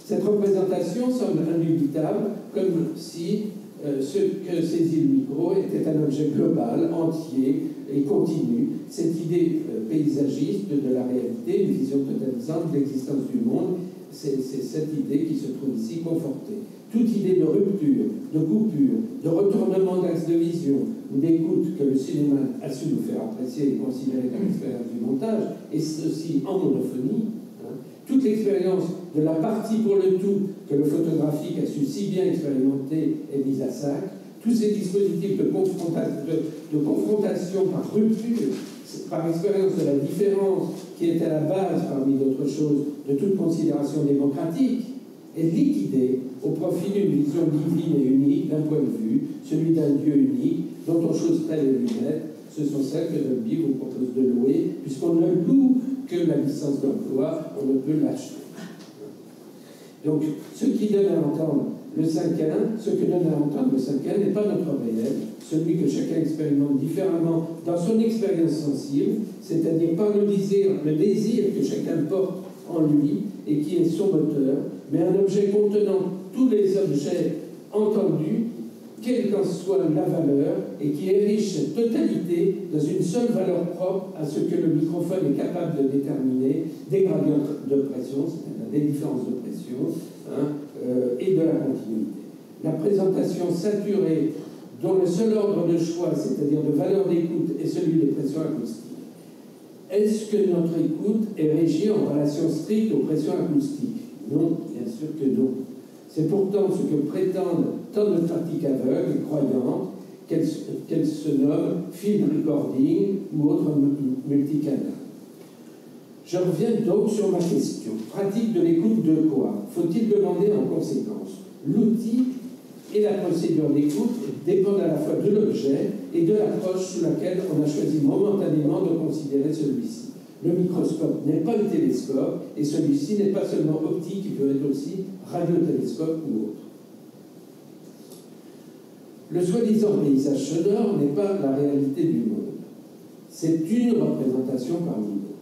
Cette représentation semble indubitable, comme si ce que saisit le micro était un objet global, entier et continu. Cette idée paysagiste de la réalité, une vision totalisante de l'existence du monde, c'est cette idée qui se trouve ici confortée. Toute idée de rupture, de coupure, de retournement d'axe de vision ou d'écoute que le cinéma a su nous faire apprécier et considérer comme l'expérience du montage, et ceci en monophonie, toute l'expérience de la partie pour le tout que le photographique a su si bien expérimenter est mise à sac, tous ces dispositifs de confrontation par rupture, par expérience de la différence qui est à la base, parmi d'autres choses, de toute considération démocratique, est liquidée au profit d'une vision divine et unique d'un point de vue, celui d'un Dieu unique, dont on chausserait les lunettes. Ce sont celles que Dolby vous propose de louer, puisqu'on ne loue que la licence d'emploi, on ne peut l'acheter. Donc, ce qui donne à entendre le 5.1, ce que donne à entendre le 5.1 n'est pas notre réel, celui que chacun expérimente différemment dans son expérience sensible, c'est-à-dire par le désir que chacun porte en lui et qui est son moteur, mais un objet contenant tous les objets entendus, quelle qu'en soit la valeur, et qui érige cette totalité dans une seule valeur propre à ce que le microphone est capable de déterminer, des gradients de pression, c'est-à-dire des différences de pression, et de la continuité. La présentation saturée, dont le seul ordre de choix, c'est-à-dire de valeur d'écoute, est celui des pressions acoustiques. Est-ce que notre écoute est régie en relation stricte aux pressions acoustiques? Non, bien sûr que non. C'est pourtant ce que prétendent tant de pratiques aveugles et croyantes qu'elles se nomment field recording ou autres multicanal. Je reviens donc sur ma question. Pratique de l'écoute de quoi? Faut-il demander en conséquence? L'outil et la procédure d'écoute dépendent à la fois de l'objet et de l'approche sous laquelle on a choisi momentanément de considérer celui-ci. Le microscope n'est pas le télescope, et celui-ci n'est pas seulement optique, il peut être aussi radiotélescope ou autre. Le soi-disant paysage sonore n'est pas la réalité du monde. C'est une représentation parmi d'autres.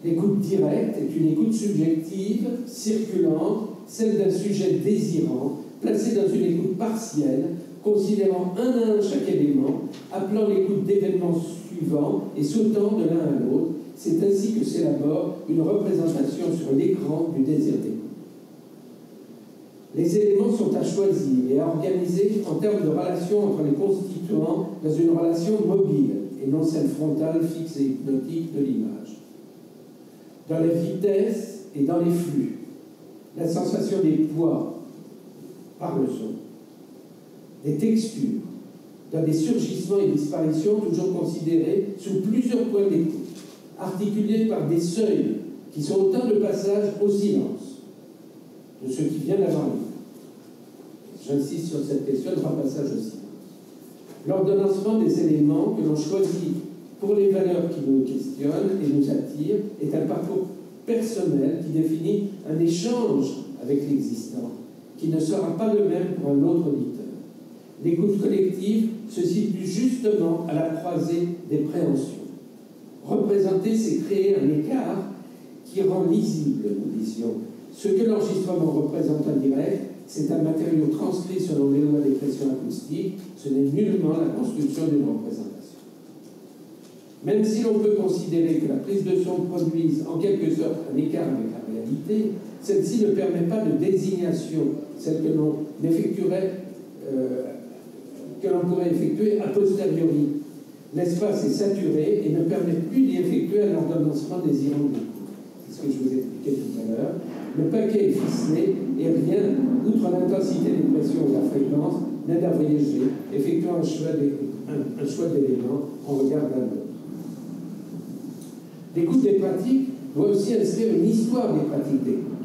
L'écoute directe est une écoute subjective, circulante, celle d'un sujet désirant, placé dans une écoute partielle, considérant un à un chaque élément, appelant l'écoute d'événements suivants et sautant de l'un à l'autre. C'est ainsi que s'élabore une représentation sur l'écran du désir d'écoute. Les éléments sont à choisir et à organiser en termes de relation entre les constituants dans une relation mobile et non celle frontale, fixe et hypnotique de l'image. Dans les vitesses et dans les flux, la sensation des poids par le son, des textures, dans des surgissements et disparitions toujours considérés sous plusieurs points d'écoute, articulés par des seuils qui sont autant de passages au silence de ce qui vient d'avoir lieu. J'insiste sur cette question, 3 passages au silence. L'ordonnancement des éléments que l'on choisit pour les valeurs qui nous questionnent et nous attirent est un parcours personnel qui définit un échange avec l'existant, qui ne sera pas le même pour un autre auditeur. L'écoute collective se situe justement à la croisée des préhensions. Représenter, c'est créer un écart qui rend lisible, nous disions. Ce que l'enregistrement représente en direct, c'est un matériau transcrit selon les lois des pressions acoustiques, ce n'est nullement la construction d'une représentation. Même si l'on peut considérer que la prise de son produise en quelque sorte un écart avec la réalité, celle-ci ne permet pas de désignation, celle que l'on effectuerait, que l'on pourrait effectuer a posteriori. L'espace est saturé et ne permet plus d'y effectuer un ordonnancement désirant du coup. C'est ce que je vous expliquais tout à l'heure. Le paquet est ficelé et rien, outre l'intensité des pressions ou la fréquence, n'aide à voyager, effectuant un choix d'éléments en regard d'un autre. L'écoute des pratiques doit aussi inscrire une histoire des pratiques d'écoute.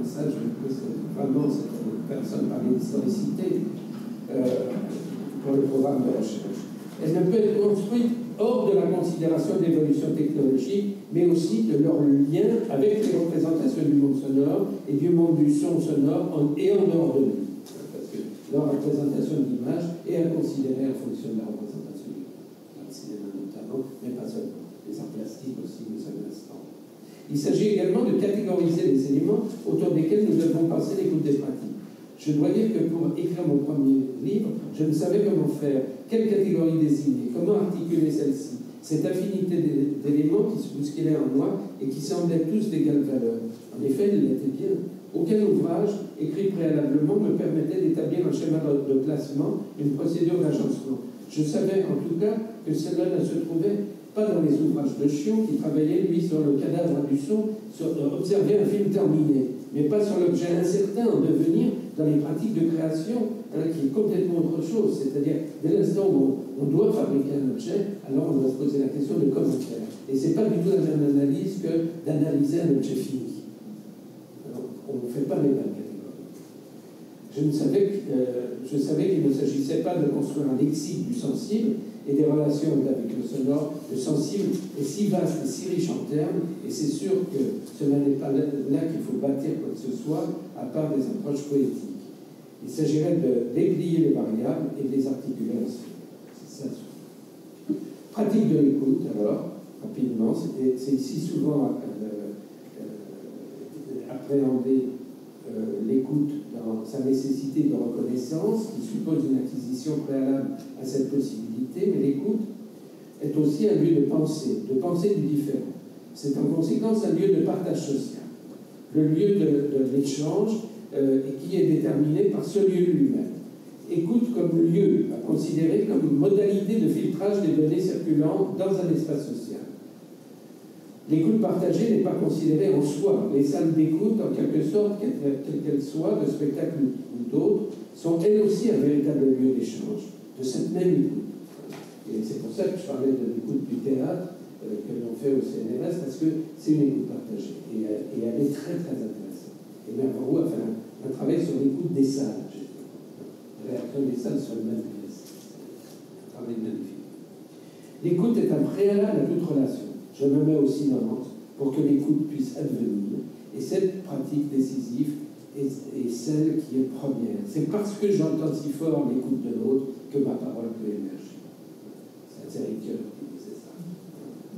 Ça, je pense vraiment, cette personne parlait d'historicité pour le programme de recherche. Elle ne peut être construite hors de la considération de l'évolution technologique, mais aussi de leur lien avec les représentations du monde sonore et du monde du son sonore et en dehors de lui. Parce que leur représentation d'image est à considérer en fonction de la représentation du cinéma notamment, mais pas seulement. Les arts plastiques aussi, nous sommes l'instant. Il s'agit également de catégoriser les éléments autour desquels nous devons penser l'écoute des pratiques. Je dois dire que pour écrire mon premier livre, je ne savais comment faire, quelle catégorie désigner, comment articuler celle-ci, cette infinité d'éléments qui se bousculaient en moi et qui semblaient tous d'égale valeur. En effet, il l'était bien. Aucun ouvrage écrit préalablement me permettait d'établir un schéma de placement, une procédure d'agencement. Je savais en tout cas que cela ne se trouvait pas dans les ouvrages de Chion qui travaillait, lui, sur le cadavre du son, sur observer un film terminé, mais pas sur l'objet incertain en devenir dans les pratiques de création, qui est complètement autre chose. C'est-à-dire, dès l'instant où on doit fabriquer un objet, alors on doit se poser la question de comment faire. Et ce n'est pas du tout la même analyse que d'analyser un objet fini. Alors, on ne fait pas les mêmes catégories. Je savais qu'il ne s'agissait pas de construire un lexique du sensible et des relations avec le sonore. Le sensible est si vaste et si riche en termes, et c'est sûr que cela n'est pas là qu'il faut bâtir quoi que ce soit, à part des approches poétiques. Il s'agirait de déplier les variables et de les articuler ensemble. C'est ça. Pratique de l'écoute, alors, rapidement, c'est ici souvent appréhender l'écoute dans sa nécessité de reconnaissance, qui suppose une acquisition préalable à cette possibilité, mais l'écoute est aussi un lieu de pensée du différent. C'est en conséquence un lieu de partage social, le lieu de l'échange qui est déterminé par ce lieu lui-même. Écoute comme lieu à considérer comme modalité de filtrage des données circulant dans un espace social. L'écoute partagée n'est pas considérée en soi. Les salles d'écoute, en quelque sorte, quelles qu'elles soient, de spectacle ou d'autres, sont elles aussi un véritable lieu d'échange, de cette même écoute. Et c'est pour ça que je parlais de l'écoute du théâtre que l'on fait au CNRS, parce que c'est une écoute partagée. Et elle est très, très intéressante. Et Mervarou a fait un travail sur l'écoute des salles. La réaction des salles sur le même pièce. Un travail magnifique. L'écoute est un préalable à toute relation. Je me mets aussi dans l'ordre pour que l'écoute puisse advenir. Et cette pratique décisive est celle qui est première. C'est parce que j'entends si fort l'écoute de l'autre que ma parole peut émerger. C'est Ricoeur qui disait ça.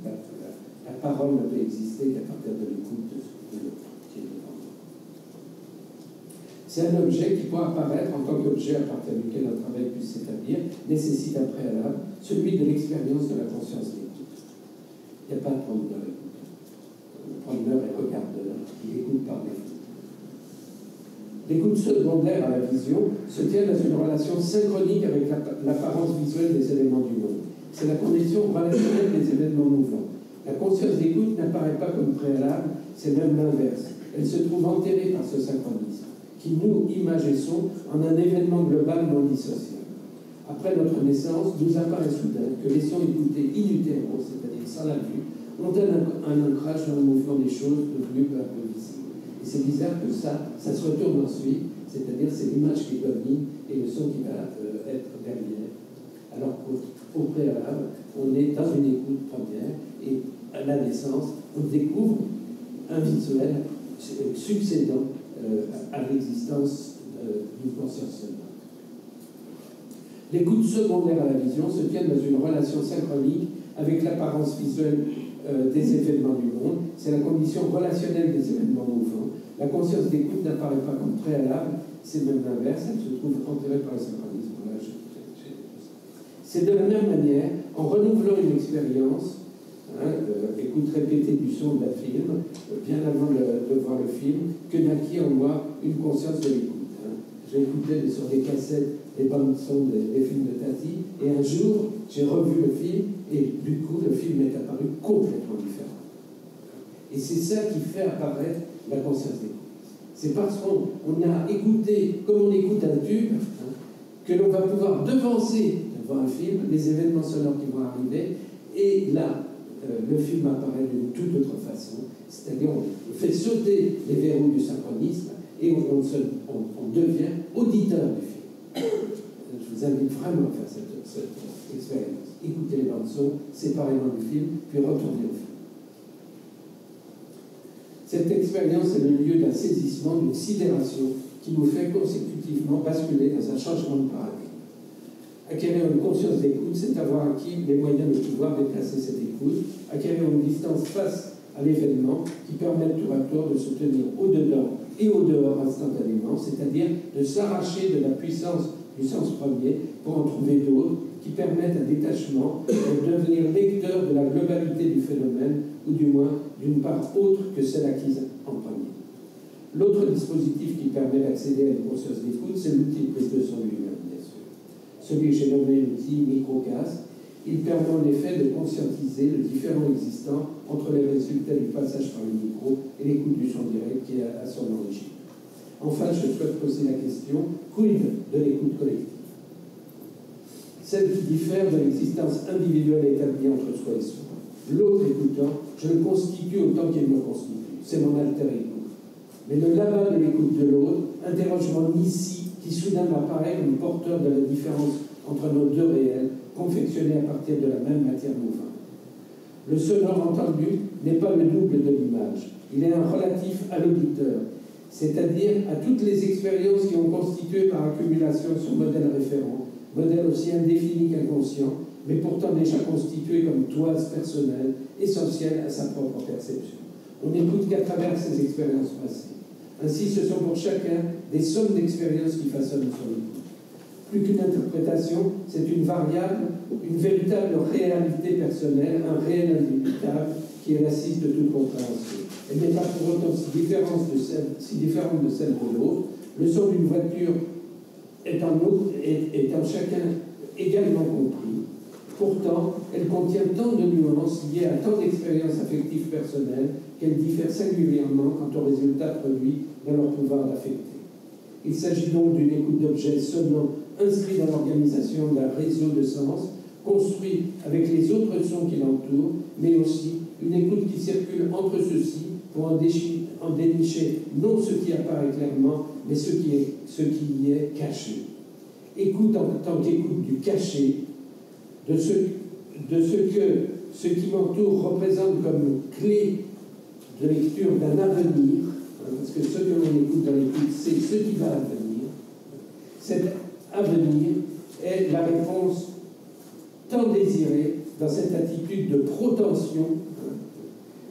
La parole ne peut exister qu'à partir de l'écoute de l'autre qui est devant moi. C'est un objet qui, pour apparaître en tant qu'objet à partir duquel un travail puisse s'établir, nécessite un préalable, celui de l'expérience de la conscience d'écoute. Il n'y a pas de promeneur écoute. Le promeneur est regardeur, il écoute par défaut. L'écoute secondaire à la vision se tient dans une relation synchronique avec l'apparence visuelle des éléments du monde. C'est la condition relationnelle des événements mouvants. La conscience d'écoute n'apparaît pas comme préalable, c'est même l'inverse. Elle se trouve enterrée par ce synchronisme, qui nous, image et son, en un événement global non dissociable. Après notre naissance, nous apparaît soudain que les sons écoutés in utero, c'est-à-dire sans la vue, ont un ancrage dans le mouvement des choses devenu peu à peu visible. Et c'est bizarre que ça se retourne ensuite, c'est-à-dire c'est l'image qui domine et le son qui va être derrière. Alors qu'au préalable, on est dans une écoute première et à la naissance, on découvre un visuel succédant à l'existence d'une conscience sonore. L'écoute secondaire à la vision se tient dans une relation synchronique avec l'apparence visuelle des événements du monde. C'est la condition relationnelle des événements mouvants. La conscience d'écoute n'apparaît pas comme préalable, c'est même l'inverse, elle se trouve enterrée par le synchronisme. Voilà, c'est de la même manière, en renouvelant une expérience, écoute répétée du son d'un film, bien avant de voir le film, que naquit en moi une conscience de l'écoute. J'ai écouté sur des cassettes les bandes son des films de Tati, et un jour, j'ai revu le film, et du coup, le film est apparu complètement différent. Et c'est ça qui fait apparaître la conscience d'écoute. C'est parce qu'on a écouté, comme on écoute un tube, que l'on va pouvoir devancer devant un film les événements sonores qui vont arriver, et là, le film apparaît d'une toute autre façon, c'est-à-dire on fait sauter les verrous du synchronisme et on devient auditeur du film. Je vous invite vraiment à faire cette expérience. Écoutez les bandes son séparément du film, puis retournez au film. Cette expérience est le lieu d'un saisissement, d'une sidération qui nous fait consécutivement basculer dans un changement de paradigme. Acquérir une conscience d'écoute, c'est avoir acquis les moyens de pouvoir déplacer cette écoute, acquérir une distance face à l'événement qui permet tour à tour de se tenir au-dedans et au-dehors instantanément, c'est-à-dire de s'arracher de la puissance du sens premier pour en trouver d'autres qui permettent un détachement et devenir lecteur de la globalité du phénomène, ou du moins d'une part autre que celle acquise en premier. L'autre dispositif qui permet d'accéder à une conscience d'écoute, c'est l'outil de prise de son lui-même, bien sûr. Celui que j'ai nommé l'outil microcast, il permet en effet de conscientiser le différent existant entre les résultats du passage par le micro et l'écoute du son direct qui est à son origine. Enfin, je souhaite poser la question, quid de l'écoute collective? Celle qui diffère de l'existence individuelle établie entre soi et soi. L'autre écoutant, je le constitue autant qu'il me constitue. C'est mon alter ego. Mais le là-bas de l'écoute de l'autre interroge mon ici, qui soudain m'apparaît comme porteur de la différence entre nos deux réels, confectionnés à partir de la même matière mouvante. Le sonore entendu n'est pas le double de l'image. Il est un relatif à l'auditeur, c'est-à-dire à toutes les expériences qui ont constitué par accumulation son modèle référent, modèle aussi indéfini qu'inconscient, mais pourtant déjà constitué comme toise personnelle, essentielle à sa propre perception. On n'écoute qu'à travers ses expériences passées. Ainsi, ce sont pour chacun des sommes d'expériences qui façonnent son écoute. Plus qu'une interprétation, c'est une variable, une véritable réalité personnelle, un réel indubitable qui est l'assise de toute compréhension. Elle n'est pas pour autant si différente de celle de l'autre. Le son d'une voiture est en chacun également compris. Pourtant, elle contient tant de nuances liées à tant d'expériences affectives personnelles qu'elle diffère singulièrement quant aux résultats produits dans leur pouvoir d'affecter. Il s'agit donc d'une écoute d'objets sonnants inscrits dans l'organisation d'un réseau de sens, construit avec les autres sons qui l'entourent, mais aussi une écoute qui circule entre ceux-ci pour en dénicher non ce qui apparaît clairement, mais ce qui y est caché. Écoute en tant qu'écoute du caché, de ce que ce qui m'entoure représente comme clé de lecture d'un avenir, parce que ce que l'on écoute dans l'écoute, c'est ce qui va advenir. Cet avenir est la réponse tant désirée dans cette attitude de protension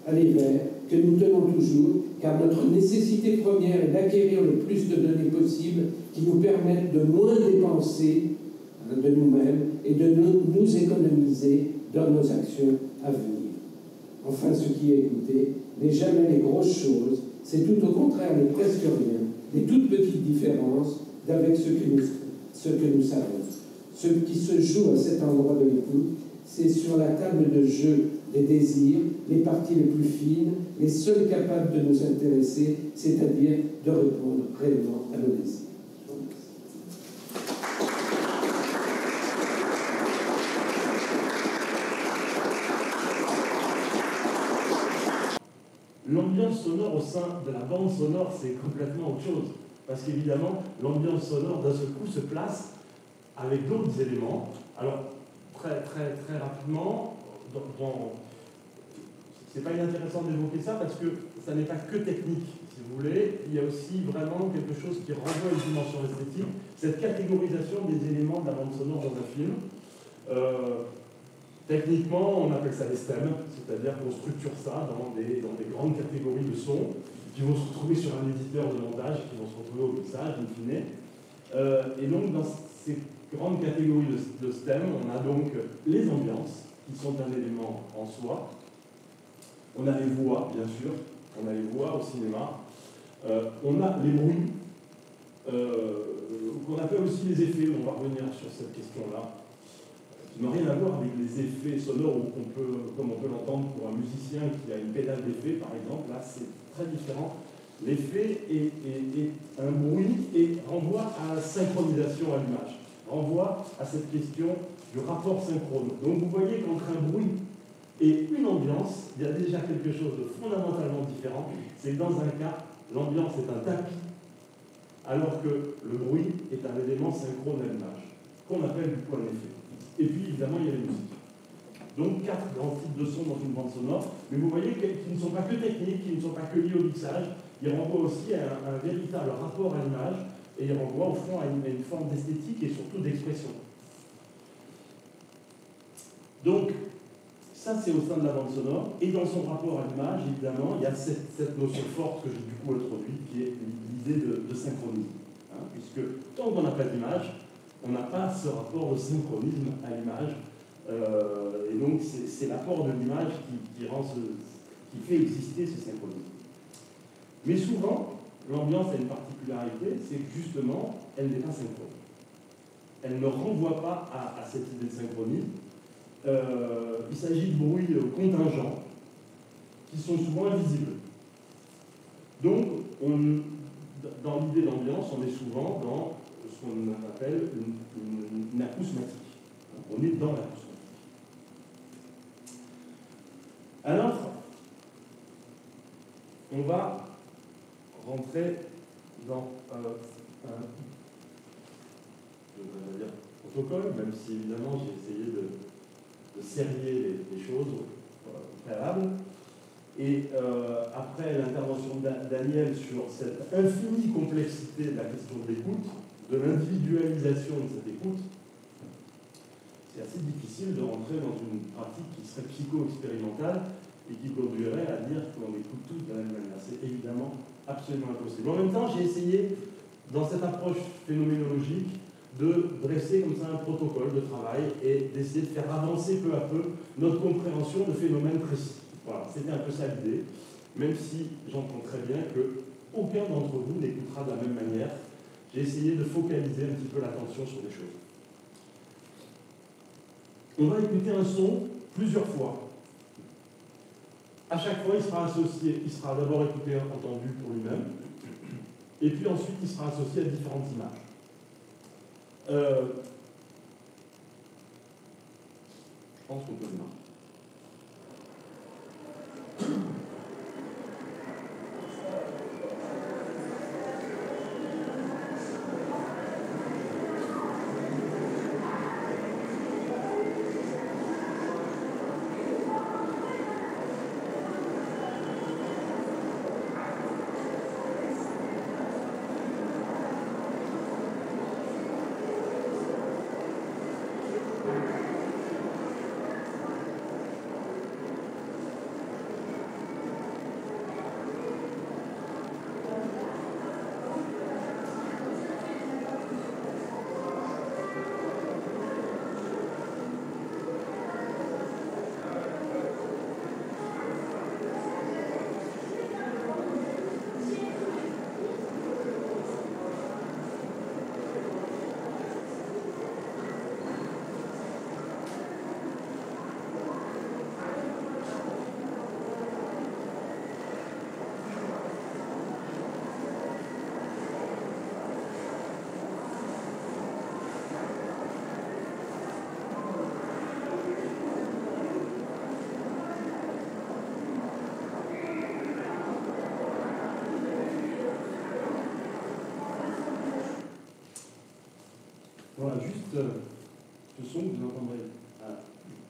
à l'éveil que nous tenons toujours, car notre nécessité première est d'acquérir le plus de données possibles qui nous permettent de moins dépenser de nous-mêmes et de nous économiser dans nos actions à venir. Enfin, ce qui est écouté n'est jamais les grosses choses, c'est tout au contraire les presque rien, des toutes petites différences d'avec ce que nous savons. Ce qui se joue à cet endroit de l'écoute, c'est sur la table de jeu des désirs, les parties les plus fines, les seules capables de nous intéresser, c'est-à-dire de répondre réellement à nos désirs. L'ambiance sonore au sein de la bande sonore, c'est complètement autre chose. Parce qu'évidemment, l'ambiance sonore, d'un seul coup, se place avec d'autres éléments. Alors, très rapidement, c'est pas inintéressant d'évoquer ça parce que ça n'est pas que technique, si vous voulez. Il y a aussi vraiment quelque chose qui renvoie à une dimension esthétique, cette catégorisation des éléments de la bande sonore dans un film. Techniquement, on appelle ça des stems, c'est-à-dire qu'on structure ça dans des grandes catégories de sons qui vont se retrouver sur un éditeur de montage, qui vont se retrouver au mixage, in fine. Et donc, dans ces grandes catégories de stems, on a donc les ambiances, qui sont un élément en soi. On a les voix, bien sûr, on a les voix au cinéma. On a les bruits, qu'on appelle aussi les effets, on va revenir sur cette question-là, qui n'ont rien à voir avec les effets sonores comme on peut l'entendre pour un musicien qui a une pédale d'effet, par exemple. Là, c'est très différent. L'effet est un bruit et renvoie à la synchronisation à l'image, renvoie à cette question du rapport synchrone. Donc vous voyez qu'entre un bruit et une ambiance, il y a déjà quelque chose de fondamentalement différent. C'est que dans un cas, l'ambiance est un tapis, alors que le bruit est un élément synchrone à l'image, qu'on appelle du point d'effet. Et puis, évidemment, il y a les musiques. Donc, 4 grands types de sons dans une bande sonore, mais vous voyez qu'ils ne sont pas que techniques, qu'ils ne sont pas que liés au mixage, ils renvoient aussi à un véritable rapport à l'image, et ils renvoient au fond à une forme d'esthétique et surtout d'expression. Donc, ça, c'est au sein de la bande sonore, et dans son rapport à l'image, évidemment, il y a cette notion forte que j'ai du coup introduite, qui est l'idée de synchronisme. Hein, puisque tant qu'on n'a pas d'image, on n'a pas ce rapport de synchronisme à l'image. Et donc, c'est l'apport de l'image qui fait exister ce synchronisme. Mais souvent, l'ambiance a une particularité, c'est que justement, elle n'est pas synchrone. Elle ne renvoie pas à cette idée de synchronisme. Il s'agit de bruits contingents qui sont souvent invisibles. Donc, dans l'idée d'ambiance, on est souvent dans ce qu'on appelle une acousmatique. On est dans l'acousmatique. Alors, on va rentrer dans un protocole, même si évidemment j'ai essayé de serrer les choses au préalable. Et après l'intervention de Daniel sur cette infinie complexité de la question de l'écoute, de l'individualisation de cette écoute, c'est assez difficile de rentrer dans une pratique qui serait psycho-expérimentale et qui conduirait à dire qu'on écoute tous de la même manière. C'est évidemment absolument impossible. En même temps, j'ai essayé, dans cette approche phénoménologique, de dresser comme ça un protocole de travail et d'essayer de faire avancer peu à peu notre compréhension de phénomènes précis. Voilà, c'était un peu ça l'idée, même si j'entends très bien qu'aucun d'entre vous n'écoutera de la même manière. J'ai essayé de focaliser un petit peu l'attention sur des choses. On va écouter un son plusieurs fois. À chaque fois, il sera associé, il sera d'abord écouté, entendu pour lui-même, et puis ensuite, il sera associé à différentes images. Je pense qu'on peut démarrer. Voilà, juste ce son que vous entendrez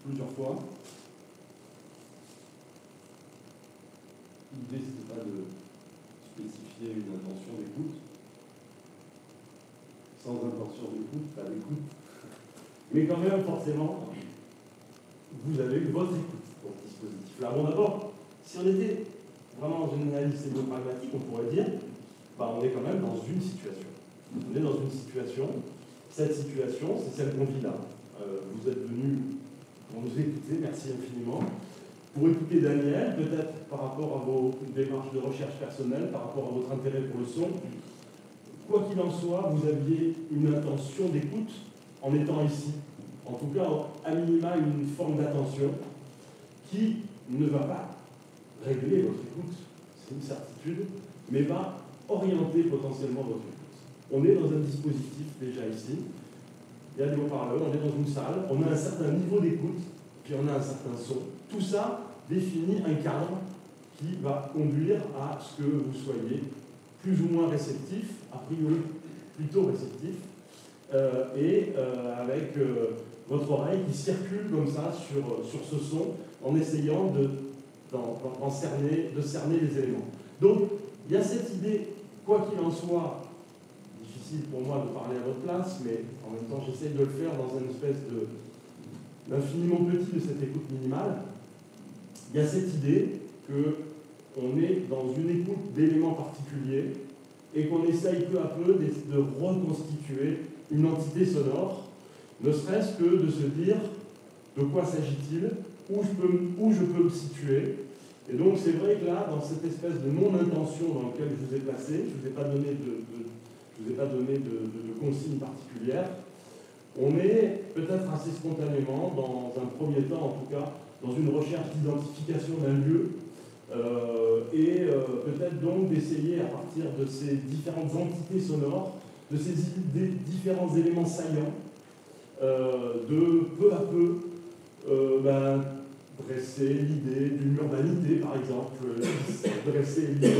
plusieurs fois. L'idée, ce n'est pas de spécifier une intention d'écoute. Sans intention d'écoute, pas d'écoute. Mais quand même, forcément, vous avez eu votre écoute pour ce dispositif-là. Bon, d'abord, si on était vraiment en généraliste et pragmatique, on pourrait dire, on est quand même dans une situation. On est dans une situation, cette situation, c'est celle qu'on vit là. Vous êtes venus pour nous écouter, merci infiniment. Pour écouter Daniel, peut-être par rapport à vos démarches de recherche personnelle, par rapport à votre intérêt pour le son. Quoi qu'il en soit, vous aviez une intention d'écoute en étant ici. En tout cas, à minima, une forme d'attention qui ne va pas régler votre écoute, c'est une certitude, mais va orienter potentiellement votre écoute. On est dans un dispositif déjà ici, il y a des haut-parleurs, on est dans une salle, on a un certain niveau d'écoute, puis on a un certain son. Tout ça définit un cadre qui va conduire à ce que vous soyez plus ou moins réceptif, a priori plutôt réceptif, avec votre oreille qui circule comme ça sur ce son, en essayant de cerner les éléments. Donc, il y a cette idée, quoi qu'il en soit, difficile pour moi de parler à votre place, mais en même temps j'essaye de le faire dans une espèce d'infiniment petit de cette écoute minimale. Il y a cette idée qu'on est dans une écoute d'éléments particuliers et qu'on essaye peu à peu de reconstituer une entité sonore, ne serait-ce que de se dire de quoi s'agit-il, où je peux me situer. Et donc c'est vrai que là, dans cette espèce de non-intention dans laquelle je vous ai placé, je ne vous ai pas donné de consignes particulières, on est peut-être assez spontanément, dans un premier temps en tout cas, dans une recherche d'identification d'un lieu, peut-être donc d'essayer à partir de ces différentes entités sonores, de ces différents éléments saillants, de peu à peu dresser l'idée d'une urbanité, par exemple, dresser l'idée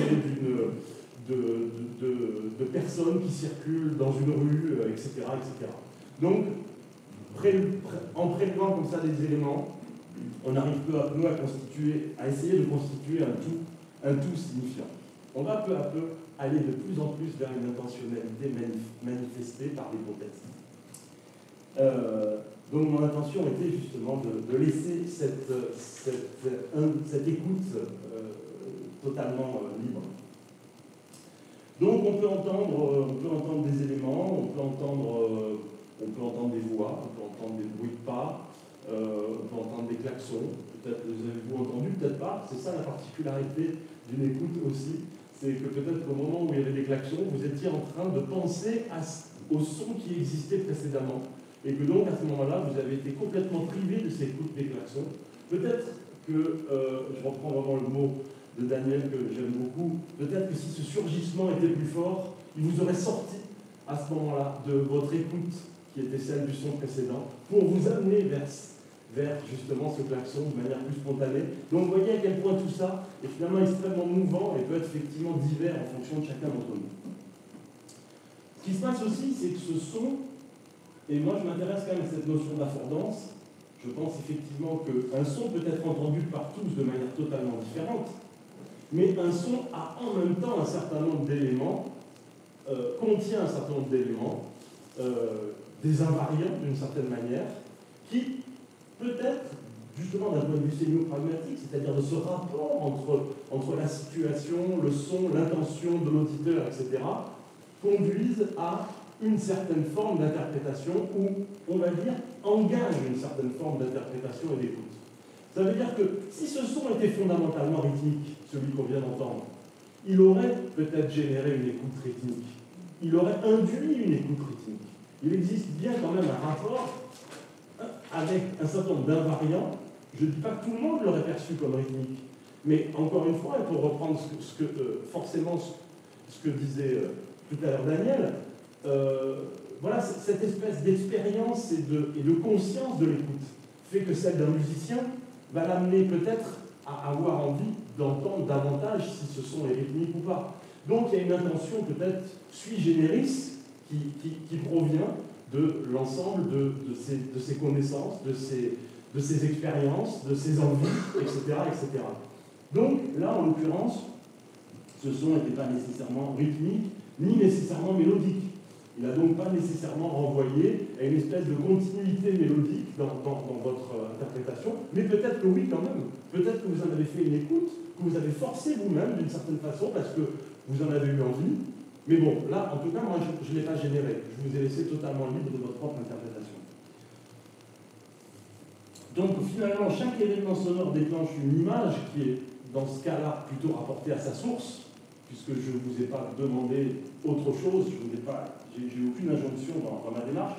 de personnes qui circulent dans une rue, etc. etc. Donc, en prélevant comme ça des éléments, on arrive peu à peu à essayer de constituer un tout signifiant. On va peu à peu aller de plus en plus vers une intentionnalité manifestée par des contextes. Donc mon intention était justement de laisser cette écoute totalement libre. Donc on peut entendre des éléments, on peut entendre des voix, on peut entendre des bruits de pas, on peut entendre des klaxons. Peut-être les avez-vous entendus, peut-être pas. C'est ça la particularité d'une écoute aussi. C'est que peut-être qu'au moment où il y avait des klaxons, vous étiez en train de penser au son qui existait précédemment. Et que donc, à ce moment-là, vous avez été complètement privé de ces écoutes des klaxons. Peut-être que, je reprends vraiment le mot de Daniel que j'aime beaucoup, peut-être que si ce surgissement était plus fort, il vous aurait sorti à ce moment-là de votre écoute, qui était celle du son précédent, pour vous amener vers justement ce klaxon de manière plus spontanée. Donc vous voyez à quel point tout ça est finalement extrêmement mouvant et peut être effectivement divers en fonction de chacun d'entre nous. Ce qui se passe aussi, c'est que ce son, et moi je m'intéresse quand même à cette notion d'affordance, je pense effectivement qu'un son peut être entendu par tous de manière totalement différente, mais un son a en même temps un certain nombre d'éléments, contient un certain nombre d'éléments, des invariants d'une certaine manière, qui peut-être, justement d'un point de vue sémio-pragmatique, c'est-à-dire de ce rapport entre la situation, le son, l'intention de l'auditeur, etc., conduisent à une certaine forme d'interprétation ou, on va dire, engage une certaine forme d'interprétation et d'écoute. Ça veut dire que si ce son était fondamentalement rythmique, celui qu'on vient d'entendre, il aurait peut-être généré une écoute rythmique. Il aurait induit une écoute rythmique. Il existe bien quand même un rapport avec un certain nombre d'invariants. Je ne dis pas que tout le monde l'aurait perçu comme rythmique, mais encore une fois, et pour reprendre forcément ce que disait tout à l'heure Daniel, voilà, cette espèce d'expérience et de conscience de l'écoute fait que celle d'un musicien va l'amener peut-être à avoir envie d'entendre davantage si ce son est rythmique ou pas. Donc il y a une intention peut-être sui generis qui provient de l'ensemble de ses connaissances, de ses expériences, de ses envies, etc., etc. Donc là, en l'occurrence, ce son n'était pas nécessairement rythmique, ni nécessairement mélodique. Il n'a donc pas nécessairement renvoyé à une espèce de continuité mélodique dans votre interprétation, mais peut-être que oui quand même. Peut-être que vous en avez fait une écoute, que vous avez forcé vous-même d'une certaine façon, parce que vous en avez eu envie. Mais bon, là, en tout cas, moi, je ne l'ai pas généré. Je vous ai laissé totalement libre de votre propre interprétation. Donc, finalement, chaque événement sonore déclenche une image qui est, dans ce cas-là, plutôt rapportée à sa source, puisque je ne vous ai pas demandé autre chose, j'ai aucune injonction dans ma démarche.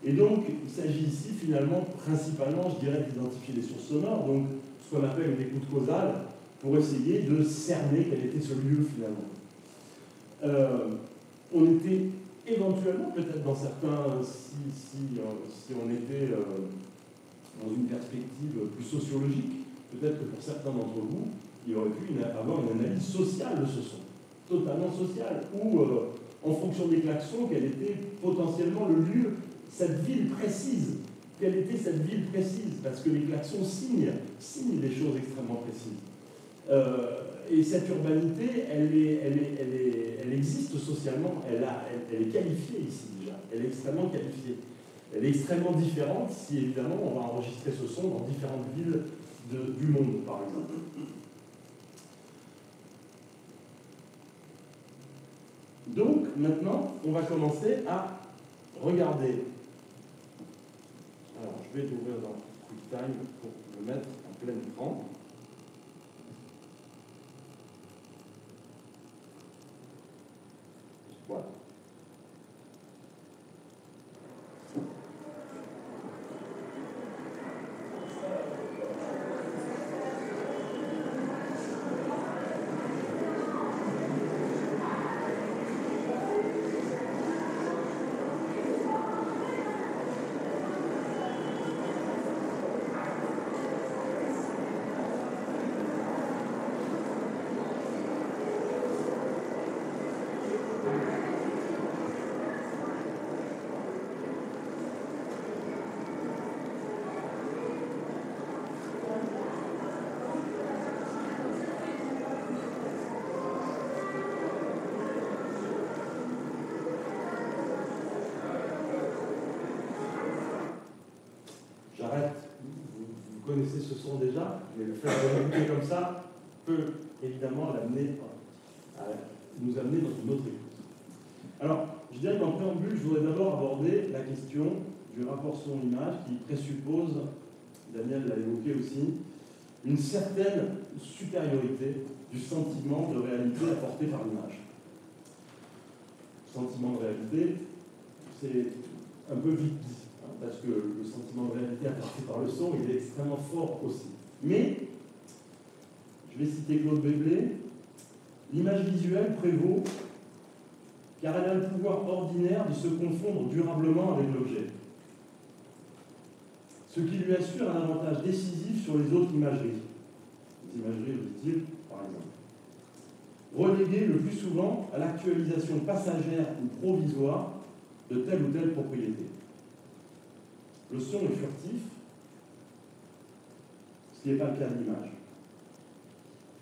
Et donc, il s'agit ici, finalement, principalement, je dirais, d'identifier les sources sonores, donc ce qu'on appelle une écoute causale, pour essayer de cerner quel était ce lieu, finalement. On était éventuellement, peut-être dans certains, si on était dans une perspective plus sociologique, peut-être que pour certains d'entre vous, il aurait pu avoir une analyse sociale de ce son, totalement sociale, où, en fonction des klaxons, quel était potentiellement le lieu, cette ville précise. Quelle était cette ville précise? Parce que les klaxons signent des choses extrêmement précises. Et cette urbanité, elle existe socialement, elle est qualifiée ici déjà, elle est extrêmement qualifiée. Elle est extrêmement différente si évidemment on va enregistrer ce son dans différentes villes du monde, par exemple. Donc, maintenant, on va commencer à regarder. Alors, je vais l'ouvrir dans QuickTime pour le mettre en plein écran. Voilà. Vous connaissez ce son déjà, mais le fait de l'écouter comme ça peut évidemment nous amener dans une autre écoute. Alors, je dirais qu'en préambule, je voudrais d'abord aborder la question du rapport son-image qui présuppose, Daniel l'a évoqué aussi, une certaine supériorité du sentiment de réalité apporté par l'image. Sentiment de réalité, c'est un peu vite dit. Parce que le sentiment de réalité apporté par le son, il est extrêmement fort aussi. Mais, je vais citer Claude Béblé, l'image visuelle prévaut car elle a le pouvoir ordinaire de se confondre durablement avec l'objet, ce qui lui assure un avantage décisif sur les autres imageries. Les imageries auditives, par exemple. Reléguées le plus souvent à l'actualisation passagère ou provisoire de telle ou telle propriété. Le son est furtif, ce qui n'est pas le cas de l'image.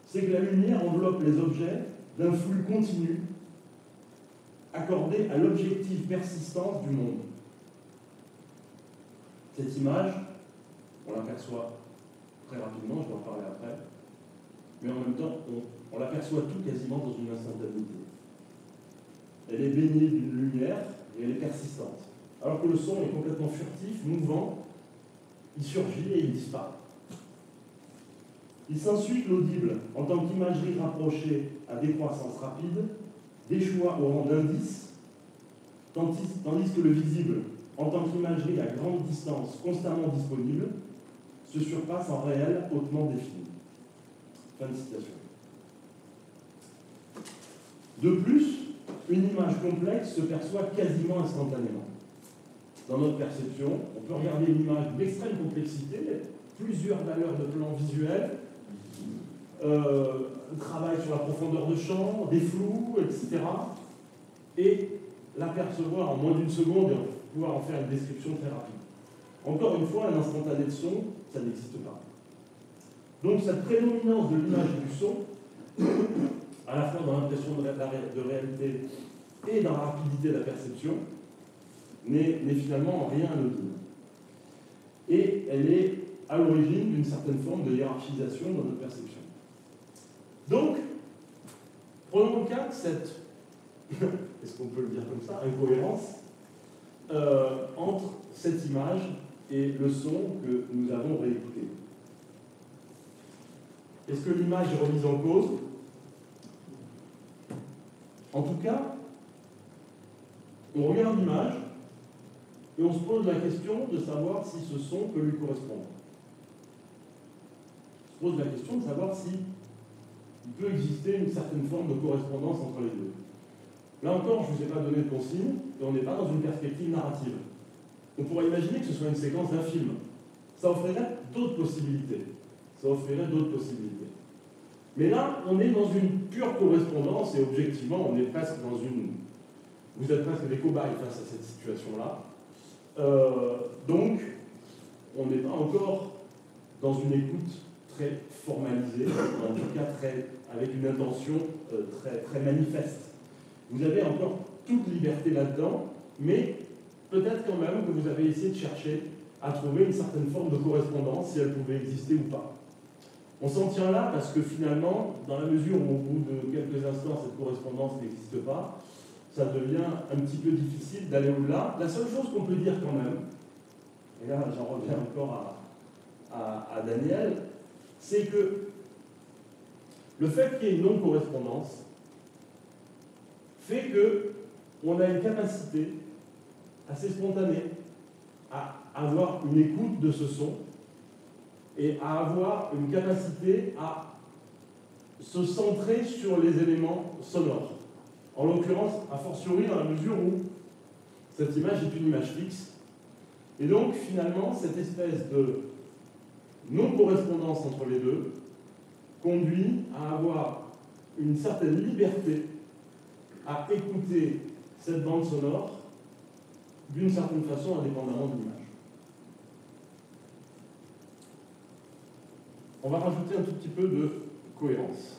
C'est que la lumière enveloppe les objets d'un flux continu accordé à l'objective persistance du monde. Cette image, on l'aperçoit très rapidement, je vais en parler après, mais en même temps, on l'aperçoit tout quasiment dans une instantanéité. Elle est baignée d'une lumière et elle est persistante. Alors que le son est complètement furtif, mouvant, il surgit et il disparaît. Il s'ensuit l'audible en tant qu'imagerie rapprochée à décroissance rapide, des choix au rang d'indice, tandis que le visible, en tant qu'imagerie à grande distance constamment disponible, se surpasse en réel hautement défini. Fin de citation. De plus, une image complexe se perçoit quasiment instantanément. Dans notre perception, on peut regarder une image d'extrême complexité, plusieurs valeurs de plan visuel, travail sur la profondeur de champ, des flous, etc. Et l'apercevoir en moins d'une seconde, pouvoir en faire une description très rapide. Encore une fois, un instantané de son, ça n'existe pas. Donc cette prédominance de l'image et du son, à la fois dans l'impression de réalité et dans la rapidité de la perception, n'est finalement rien anodine. Et elle est à l'origine d'une certaine forme de hiérarchisation dans notre perception. Donc, prenons le cas de cette, est-ce qu'on peut le dire comme ça, incohérence entre cette image et le son que nous avons réécouté. Est-ce que l'image est remise en cause? En tout cas, on regarde l'image et on se pose la question de savoir si ce son peut lui correspondre. On se pose la question de savoir si il peut exister une certaine forme de correspondance entre les deux. Là encore, je ne vous ai pas donné de consigne, et on n'est pas dans une perspective narrative. On pourrait imaginer que ce soit une séquence d'un film. Ça offrirait d'autres possibilités. Mais là, on est dans une pure correspondance, et objectivement, on est presque dans une... Vous êtes presque des cobayes face à cette situation-là. Donc, on n'est pas encore dans une écoute très formalisée, en tout cas avec une intention très manifeste. Vous avez encore toute liberté là-dedans, mais peut-être quand même que vous avez essayé de chercher à trouver une certaine forme de correspondance, si elle pouvait exister ou pas. On s'en tient là parce que finalement, dans la mesure où au bout de quelques instants cette correspondance n'existe pas, ça devient un petit peu difficile d'aller au-delà. La seule chose qu'on peut dire quand même, et là j'en reviens encore à Daniel, c'est que le fait qu'il y ait une non-correspondance fait qu'on a une capacité assez spontanée à avoir une écoute de ce son et à avoir une capacité à se centrer sur les éléments sonores. En l'occurrence, a fortiori dans la mesure où cette image est une image fixe. Et donc, finalement, cette espèce de non-correspondance entre les deux conduit à avoir une certaine liberté à écouter cette bande sonore d'une certaine façon, indépendamment de l'image. On va rajouter un tout petit peu de cohérence.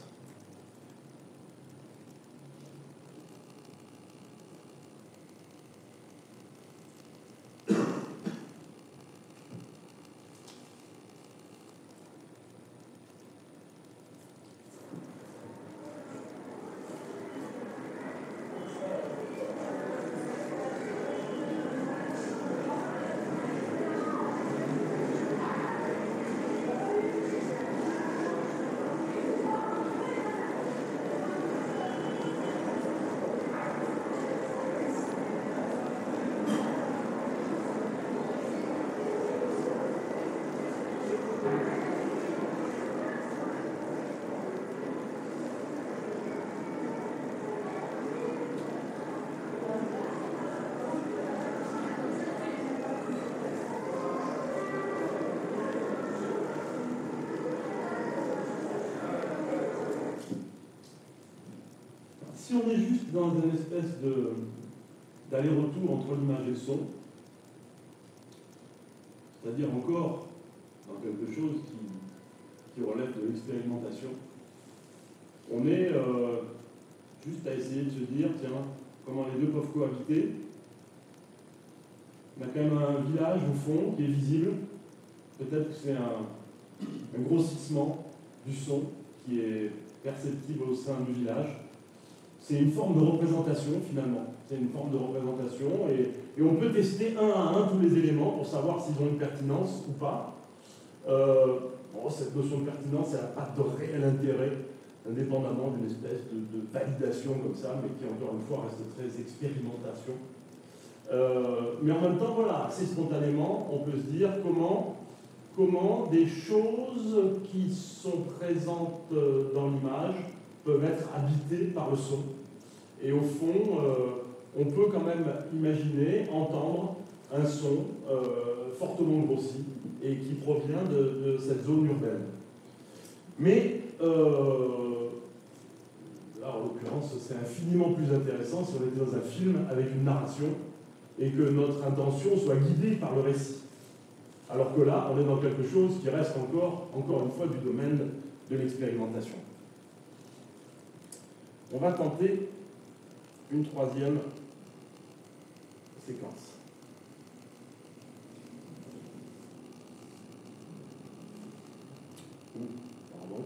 Si on est juste dans une espèce d'aller-retour entre l'image et le son, c'est-à-dire encore dans quelque chose qui relève de l'expérimentation, on est juste à essayer de se dire, tiens, comment les deux peuvent cohabiter. On a quand même un village au fond qui est visible, peut-être que c'est un grossissement du son qui est perceptible au sein du village. C'est une forme de représentation, finalement. C'est une forme de représentation, et on peut tester un à un tous les éléments pour savoir s'ils ont une pertinence ou pas. Cette notion de pertinence, elle n'a pas de réel intérêt, indépendamment d'une espèce de validation comme ça, mais qui, encore une fois, reste très expérimentation. Mais en même temps, voilà, assez spontanément, on peut se dire comment des choses qui sont présentes dans l'image peuvent être habitées par le son. Et au fond, on peut quand même imaginer, entendre un son fortement grossi et qui provient de cette zone urbaine. Mais, là en l'occurrence, c'est infiniment plus intéressant si on était dans un film avec une narration et que notre intention soit guidée par le récit. Alors que là, on est dans quelque chose qui reste encore une fois, du domaine de l'expérimentation. On va tenter une troisième séquence. Pardon.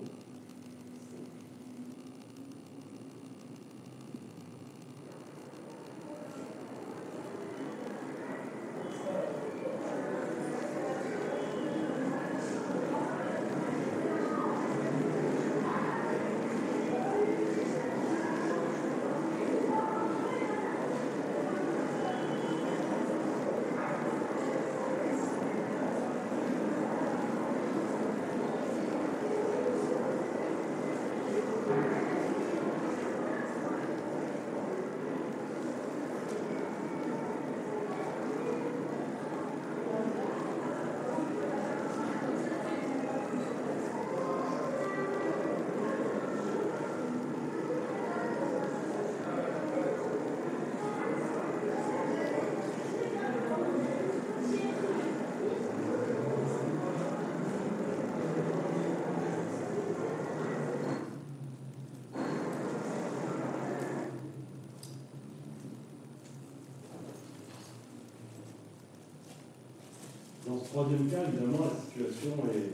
Dans ce troisième cas, évidemment, la situation est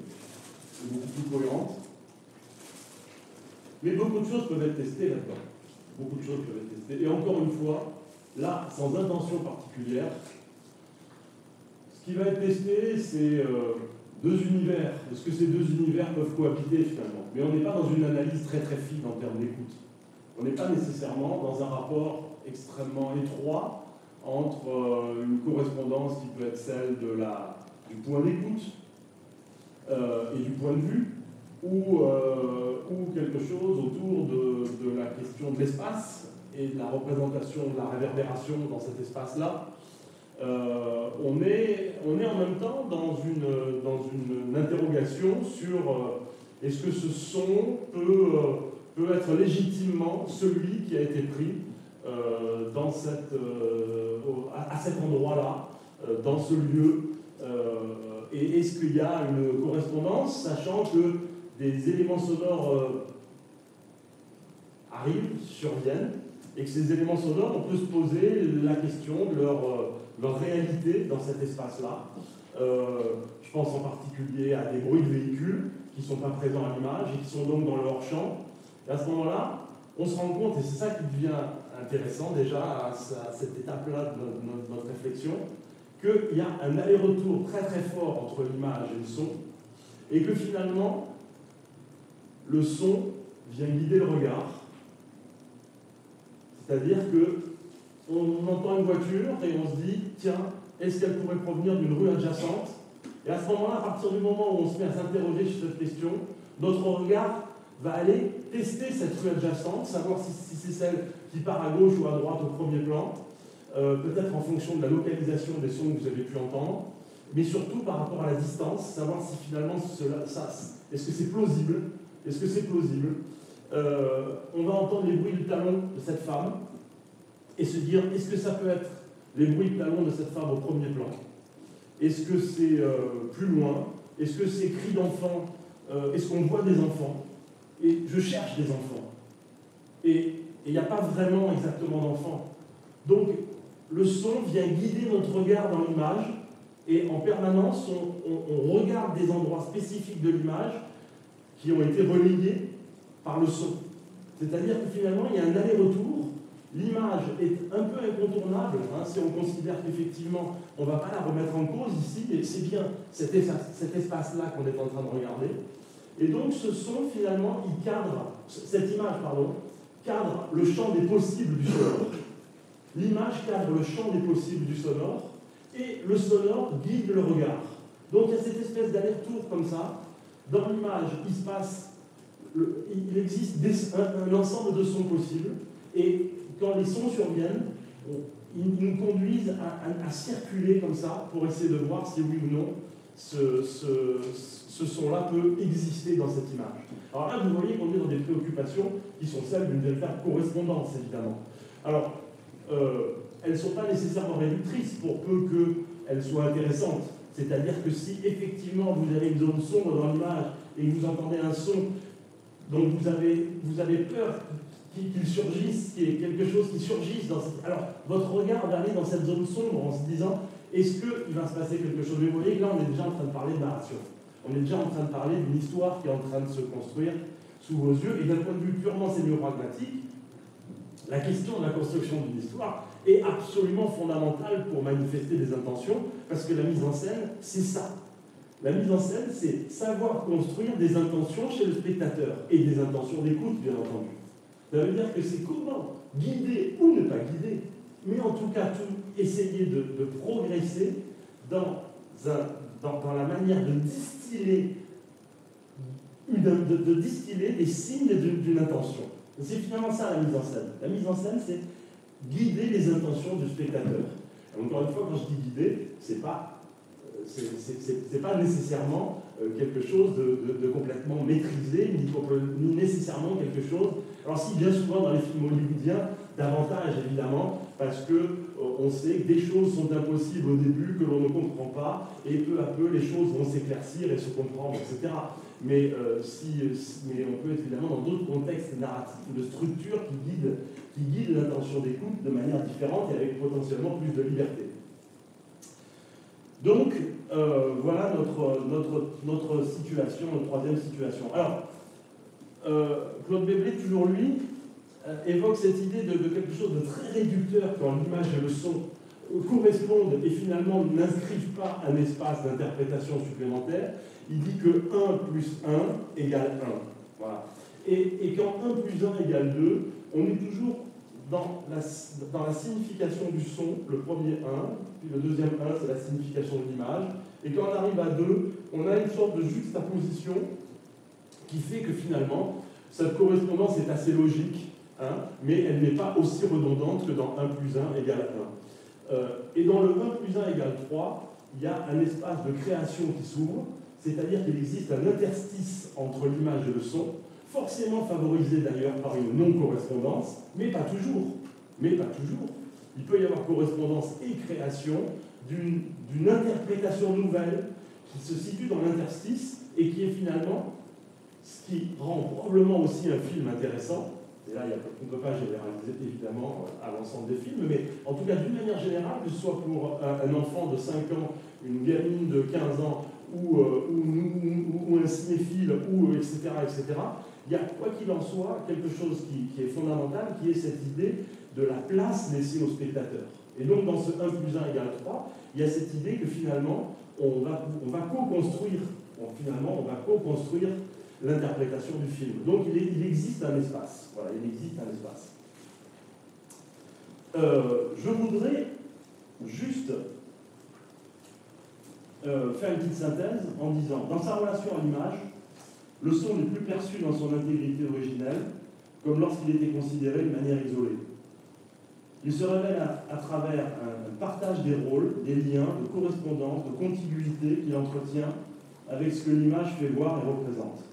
beaucoup plus cohérente. Mais beaucoup de choses peuvent être testées là-dedans. Beaucoup de choses peuvent être testées. Et encore une fois, là, sans intention particulière, ce qui va être testé, c'est deux univers. Est-ce que ces deux univers peuvent cohabiter finalement? Mais on n'est pas dans une analyse très très fine en termes d'écoute. On n'est pas nécessairement dans un rapport extrêmement étroit entre une correspondance qui peut être celle du point d'écoute et du point de vue, ou quelque chose autour de la question de l'espace et de la représentation de la réverbération dans cet espace-là. On est en même temps dans une interrogation sur est-ce que ce son peut être légitimement celui qui a été pris à cet endroit-là, dans ce lieu, et est-ce qu'il y a une correspondance, sachant que des éléments sonores arrivent, surviennent, et que ces éléments sonores, on peut se poser la question de leur réalité dans cet espace-là. Je pense en particulier à des bruits de véhicules qui ne sont pas présents à l'image et qui sont donc dans le hors-champ. Et à ce moment-là, on se rend compte, et c'est ça qui devient intéressant déjà à cette étape-là de notre réflexion, qu'il y a un aller-retour très très fort entre l'image et le son, et que finalement, le son vient guider le regard. C'est-à-dire qu'on entend une voiture et on se dit, tiens, est-ce qu'elle pourrait provenir d'une rue adjacente? Et à ce moment-là, à partir du moment où on se met à s'interroger sur cette question, notre regard va aller tester cette rue adjacente, savoir si c'est celle qui part à gauche ou à droite au premier plan, peut-être en fonction de la localisation des sons que vous avez pu entendre, mais surtout par rapport à la distance, savoir si finalement est-ce que c'est plausible? Est-ce que c'est plausible? On va entendre les bruits du talon de cette femme et se dire, est-ce que ça peut être les bruits de talon de cette femme au premier plan? Est-ce que c'est plus loin? Est-ce que c'est cris d'enfants? Est-ce qu'on voit des enfants? Et je cherche des enfants. Et il n'y a pas vraiment exactement d'enfants. Donc, le son vient guider notre regard dans l'image, et en permanence, on regarde des endroits spécifiques de l'image qui ont été relayés par le son. C'est-à-dire que finalement, il y a un aller-retour. L'image est un peu incontournable, si on considère qu'effectivement, on ne va pas la remettre en cause ici, et c'est bien cet espace-là qu'on est en train de regarder. Et donc, ce son, finalement, cette image, cadre le champ des possibles du sonore. L'image cadre le champ des possibles du sonore, et le sonore guide le regard. Donc, il y a cette espèce d'aller-retour comme ça. Dans l'image, il existe un ensemble de sons possibles, et quand les sons surviennent, ils nous conduisent à circuler comme ça pour essayer de voir si oui ou non ce son-là peut exister dans cette image. Alors là, vous voyez qu'on est dans des préoccupations qui sont celles d'une véritable correspondance, évidemment. Alors, elles ne sont pas nécessairement réductrices pour peu qu'elles soient intéressantes. C'est-à-dire que si effectivement vous avez une zone sombre dans l'image et que vous entendez un son dont vous avez peur qu'il surgisse, qu'il y ait quelque chose qui surgisse, alors votre regard va aller dans cette zone sombre en se disant est-ce qu'il va se passer quelque chose? Mais vous voyez que là on est déjà en train de parler de narration. On est déjà en train de parler d'une histoire qui est en train de se construire sous vos yeux, et d'un point de vue purement sémiopragmatique, la question de la construction d'une histoire est absolument fondamentale pour manifester des intentions, parce que la mise en scène, c'est ça. La mise en scène, c'est savoir construire des intentions chez le spectateur, et des intentions d'écoute, bien entendu. Ça veut dire que c'est comment guider ou ne pas guider, mais en tout cas essayer de progresser dans la manière de distiller des signes d'une intention. C'est finalement ça la mise en scène. La mise en scène, c'est guider les intentions du spectateur. Et encore une fois, quand je dis guider, c'est pas nécessairement quelque chose de complètement maîtrisé, ni nécessairement quelque chose. Alors si, bien souvent dans les films hollywoodiens, davantage évidemment, parce qu'on sait que des choses sont impossibles au début, que l'on ne comprend pas, et peu à peu les choses vont s'éclaircir et se comprendre, etc. Mais on peut être évidemment dans d'autres contextes narratifs, de structures qui guident l'intention d'écoute de manière différente et avec potentiellement plus de liberté. Donc, voilà notre situation, notre troisième situation. Alors, Claude Béblé, toujours lui, évoque cette idée de quelque chose de très réducteur quand l'image et le son correspondent et finalement n'inscrivent pas un espace d'interprétation supplémentaire. Il dit que 1 plus 1 égale 1. Voilà. Et quand 1 plus 1 égale 2, on est toujours dans la signification du son, le premier 1, puis le deuxième 1, c'est la signification de l'image. Et quand on arrive à 2, on a une sorte de juxtaposition qui fait que finalement, cette correspondance est assez logique, hein, mais elle n'est pas aussi redondante que dans 1 plus 1 égale 1. Et dans le 1 plus 1 égale 3, il y a un espace de création qui s'ouvre, c'est-à-dire qu'il existe un interstice entre l'image et le son, forcément favorisé d'ailleurs par une non-correspondance, mais pas toujours. Il peut y avoir correspondance et création d'une interprétation nouvelle qui se situe dans l'interstice et qui est finalement ce qui rend probablement aussi un film intéressant. Et là, on ne peut pas généraliser évidemment à l'ensemble des films, mais en tout cas d'une manière générale, que ce soit pour un enfant de 5 ans, une gamine de 15 ans, ou un cinéphile, etc., il y a, quoi qu'il en soit, quelque chose qui est fondamental, qui est cette idée de la place laissée au spectateur. Et donc, dans ce 1 plus 1 égale 3, il y a cette idée que finalement, on va co-construire l'interprétation du film. Donc, il existe un espace. Voilà, il existe un espace. Je voudrais juste faire une petite synthèse en disant, dans sa relation à l'image, le son n'est plus perçu dans son intégrité originelle, comme lorsqu'il était considéré de manière isolée. Il se révèle à travers un partage des rôles, des liens, de correspondance, de contiguïté qu'il entretient avec ce que l'image fait voir et représente.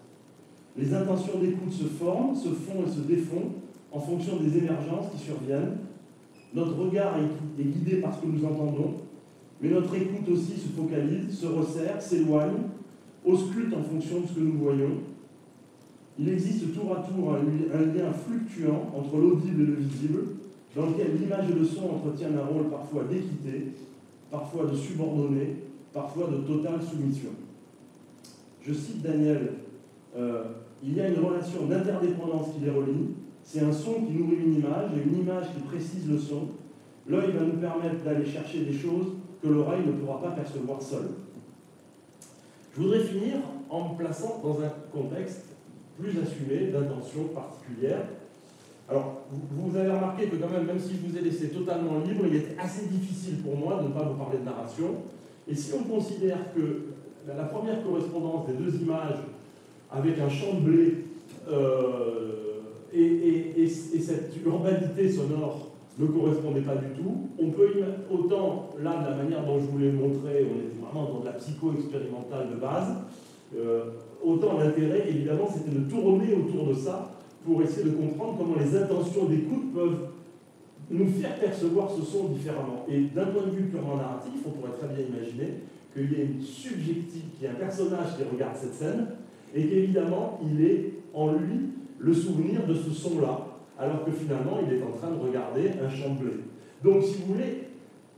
Les intentions d'écoute se forment, se font et se défont en fonction des émergences qui surviennent. Notre regard est guidé par ce que nous entendons, mais notre écoute aussi se focalise, se resserre, s'éloigne, ausculte en fonction de ce que nous voyons. Il existe tour à tour un lien fluctuant entre l'audible et le visible, dans lequel l'image et le son entretiennent un rôle parfois d'équité, parfois de subordonné, parfois de totale soumission. Je cite Daniel, il y a une relation d'interdépendance qui les relie, c'est un son qui nourrit une image et une image qui précise le son. L'œil va nous permettre d'aller chercher des choses que l'oreille ne pourra pas percevoir seule. Je voudrais finir en me plaçant dans un contexte plus assumé, d'intention particulière. Alors, vous avez remarqué que quand même si je vous ai laissé totalement libre, il était assez difficile pour moi de ne pas vous parler de narration. Et si on considère que la première correspondance des deux images avec un champ de blé et cette urbanité sonore ne correspondait pas du tout, on peut autant, là, de la manière dont je vous l'ai montré, on était vraiment dans de la psycho-expérimentale de base, autant l'intérêt, évidemment, c'était de tourner autour de ça pour essayer de comprendre comment les intentions d'écoute peuvent nous faire percevoir ce son différemment. Et d'un point de vue purement narratif, on pourrait très bien imaginer qu'il y ait une subjective, qu'il y ait un personnage qui regarde cette scène, et qu'évidemment, il ait en lui le souvenir de ce son-là, alors que finalement, il est en train de regarder un champ de blé. Donc, si vous voulez,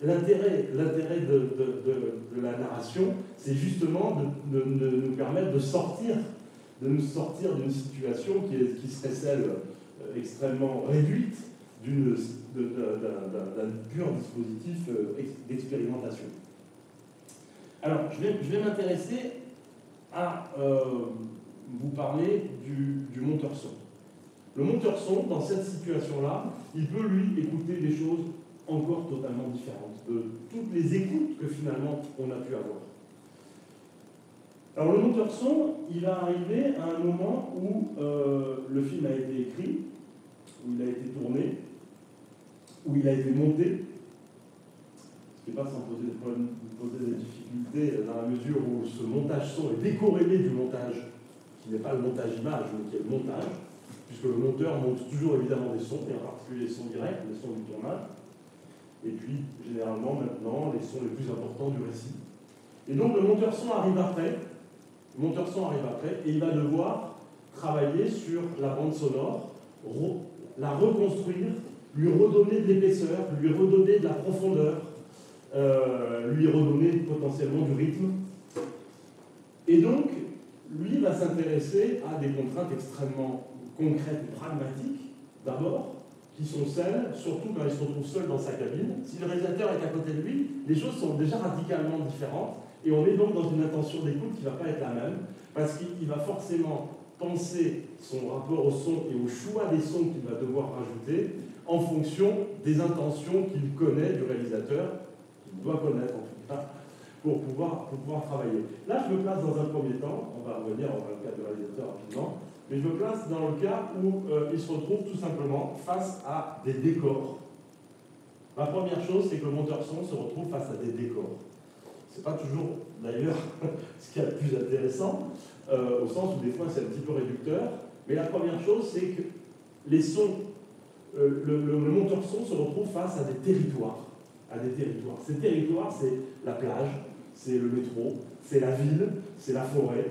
l'intérêt de la narration, c'est justement de nous permettre de nous sortir d'une situation qui serait celle extrêmement réduite d'un pur dispositif d'expérimentation. Alors, je vais m'intéresser à vous parler du monteur son. Le monteur son, dans cette situation-là, il peut, lui, écouter des choses encore totalement différentes de toutes les écoutes que finalement on a pu avoir. Alors le monteur son, il va arriver à un moment où le film a été écrit, où il a été tourné, où il a été monté, ce qui n'est pas sans poser des difficultés dans la mesure où ce montage son est décorrélé du montage, qui n'est pas le montage image, mais qui est le montage, puisque le monteur monte toujours évidemment des sons, et en particulier les sons directs, les sons du tournage, et puis généralement maintenant les sons les plus importants du récit. Et donc le monteur son arrive après, et il va devoir travailler sur la bande sonore, la reconstruire, lui redonner de l'épaisseur, lui redonner de la profondeur, lui redonner potentiellement du rythme. Et donc, lui va s'intéresser à des contraintes extrêmement concrètes et pragmatiques, d'abord, qui sont celles, surtout quand il se retrouve seul dans sa cabine. Si le réalisateur est à côté de lui, les choses sont déjà radicalement différentes, et on est donc dans une intention d'écoute qui ne va pas être la même, parce qu'il va forcément penser son rapport au son et au choix des sons qu'il va devoir rajouter en fonction des intentions qu'il connaît du réalisateur, qu'il doit connaître en tout cas, pour pouvoir travailler. Là, je me place dans un premier temps, on va revenir au cas du réalisateur rapidement, mais je me place dans le cas où il se retrouve tout simplement face à des décors. La première chose, c'est que le monteur son se retrouve face à des décors. C'est pas toujours, d'ailleurs, ce qu'il y a de plus intéressant, au sens où des fois c'est un petit peu réducteur, mais la première chose, c'est que les sons, le monteur son se retrouve face à des territoires. Ces territoires, c'est la plage, c'est le métro, c'est la ville, c'est la forêt,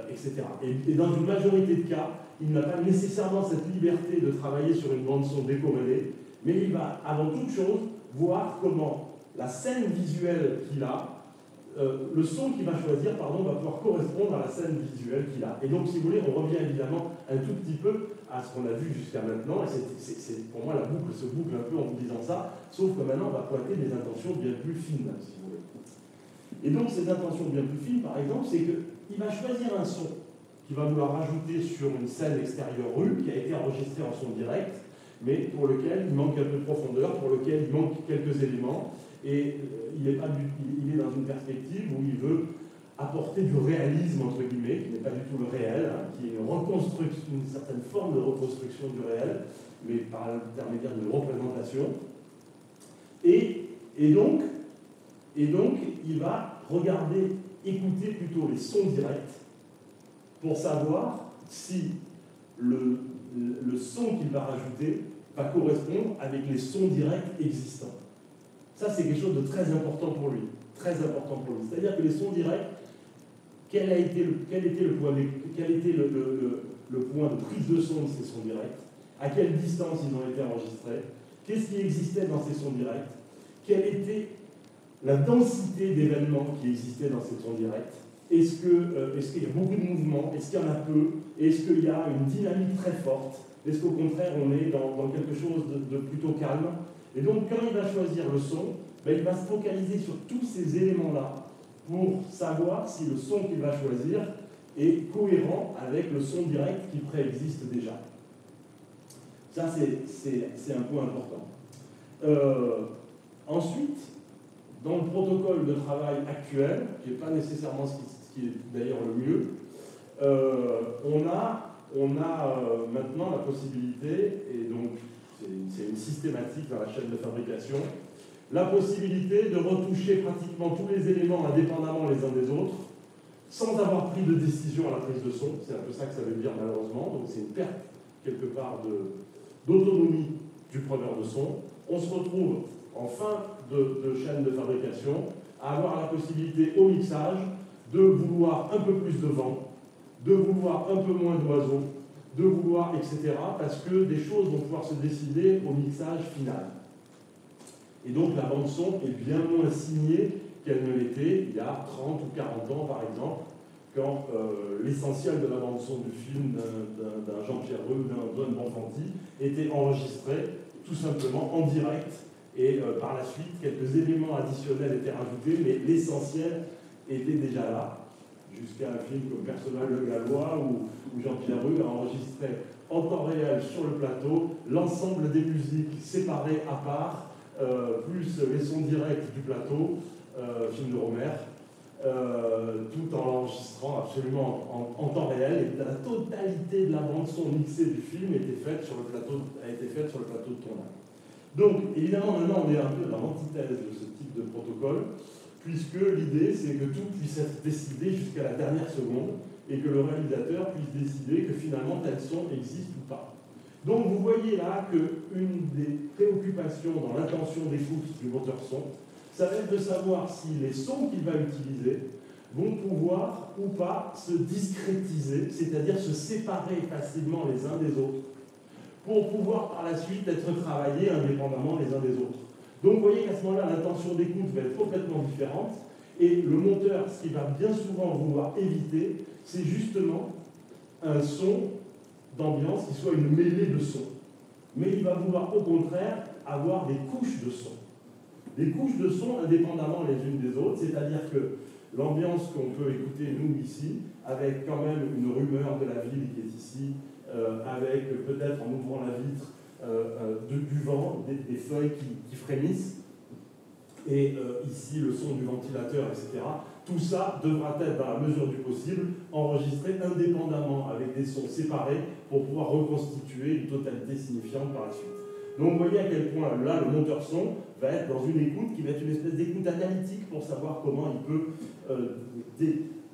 etc. Et dans une majorité de cas, il n'a pas nécessairement cette liberté de travailler sur une bande-son décorrélée, mais il va, avant toute chose, voir comment la scène visuelle qu'il a, le son qu'il va choisir, va pouvoir correspondre à la scène visuelle qu'il a. Et donc, si vous voulez, on revient évidemment un tout petit peu à ce qu'on a vu jusqu'à maintenant, et c'est pour moi la boucle se boucle un peu en vous disant ça, sauf que maintenant, on va pointer des intentions bien plus fines, si vous voulez. Et donc, ces intentions bien plus fines, par exemple, c'est qu'il va choisir un son qu'il va vouloir rajouter sur une scène extérieure rue, qui a été enregistrée en son direct, mais pour lequel il manque un peu de profondeur, pour lequel il manque quelques éléments, et il est dans une perspective où il veut apporter du réalisme, entre guillemets, qui n'est pas du tout le réel, qui est une certaine forme de reconstruction du réel, mais par l'intermédiaire d'une représentation. Et donc, il va regarder, écouter plutôt les sons directs pour savoir si le son qu'il va rajouter va correspondre avec les sons directs existants. Ça, c'est quelque chose de très important pour lui. C'est-à-dire que les sons directs, quel était le point de prise de son de ces sons directs? À quelle distance ils ont été enregistrés? Qu'est-ce qui existait dans ces sons directs? Quelle était la densité d'événements qui existaient dans ces sons directs? Est-ce qu'il y a beaucoup de mouvements? Est-ce qu'il y en a peu? Est-ce qu'il y a une dynamique très forte? Est-ce qu'au contraire, on est dans quelque chose de plutôt calme? Et donc, quand il va choisir le son, il va se focaliser sur tous ces éléments-là pour savoir si le son qu'il va choisir est cohérent avec le son direct qui préexiste déjà. Ça, c'est un point important. Ensuite, dans le protocole de travail actuel, qui n'est pas nécessairement ce qui est d'ailleurs le mieux, on a maintenant la possibilité, et donc c'est une systématique dans la chaîne de fabrication, la possibilité de retoucher pratiquement tous les éléments indépendamment les uns des autres, sans avoir pris de décision à la prise de son. C'est un peu ça que ça veut dire malheureusement. Donc c'est une perte quelque part d'autonomie du preneur de son. On se retrouve en fin de chaîne de fabrication à avoir la possibilité au mixage de vouloir un peu plus de vent, de vouloir un peu moins d'oiseaux, de vouloir, etc. parce que des choses vont pouvoir se décider au mixage final. Et donc la bande-son est bien moins signée qu'elle ne l'était il y a 30 ou 40 ans, par exemple, quand l'essentiel de la bande-son du film d'un Jean-Pierre Reux ou d'un Don Bonfanti était enregistré tout simplement en direct, et par la suite, quelques éléments additionnels étaient rajoutés, mais l'essentiel était déjà là, jusqu'à un film comme Personnage le Gallois, où Jean-Pierre Reux a enregistré en temps réel sur le plateau l'ensemble des musiques séparées à part, plus les sons directs du plateau, film de Romer, tout en l'enregistrant absolument en temps réel, et la totalité de la bande-son mixée du film a été faite sur le plateau de tournage. Donc, évidemment, maintenant, on est un peu dans l'antithèse de ce type de protocole, puisque l'idée, c'est que tout puisse être décidé jusqu'à la dernière seconde, et que le réalisateur puisse décider que finalement tel son existe ou pas. Donc, vous voyez là qu'une des préoccupations dans l'intention d'écoute du moteur son, ça va être de savoir si les sons qu'il va utiliser vont pouvoir ou pas se discrétiser, c'est-à-dire se séparer facilement les uns des autres, pour pouvoir par la suite être travaillés indépendamment les uns des autres. Donc vous voyez qu'à ce moment-là, l'intention d'écoute va être complètement différente, et le monteur, ce qu'il va bien souvent vouloir éviter, c'est justement un son d'ambiance qui soit une mêlée de sons. Mais il va vouloir au contraire avoir des couches de sons. Des couches de sons indépendamment les unes des autres, c'est-à-dire que l'ambiance qu'on peut écouter nous ici, avec quand même une rumeur de la ville qui est ici, avec peut-être en ouvrant la vitre du vent, des feuilles qui frémissent, et ici le son du ventilateur, etc. Tout ça devra être, dans la mesure du possible, enregistré indépendamment, avec des sons séparés, pour pouvoir reconstituer une totalité signifiante par la suite. Donc vous voyez à quel point là le monteur son va être dans une écoute qui va être une espèce d'écoute analytique pour savoir comment il peut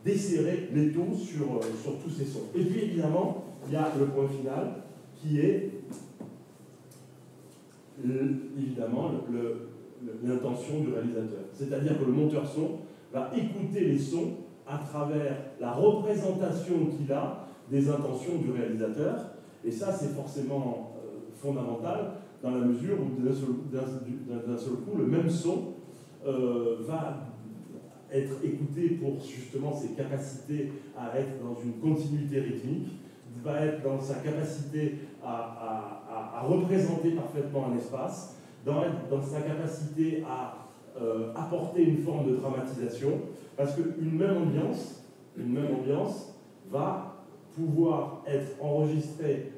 desserrer les tons sur tous ces sons. Et puis évidemment, il y a le point final qui est évidemment l'intention du réalisateur. C'est-à-dire que le monteur son va écouter les sons à travers la représentation qu'il a des intentions du réalisateur. Et ça, c'est forcément fondamental dans la mesure où d'un seul coup, le même son va être écouté pour justement ses capacités à être dans une continuité rythmique, va être dans sa capacité à représenter parfaitement un espace, dans sa capacité à apporter une forme de dramatisation, parce qu'une même ambiance va pouvoir être enregistrée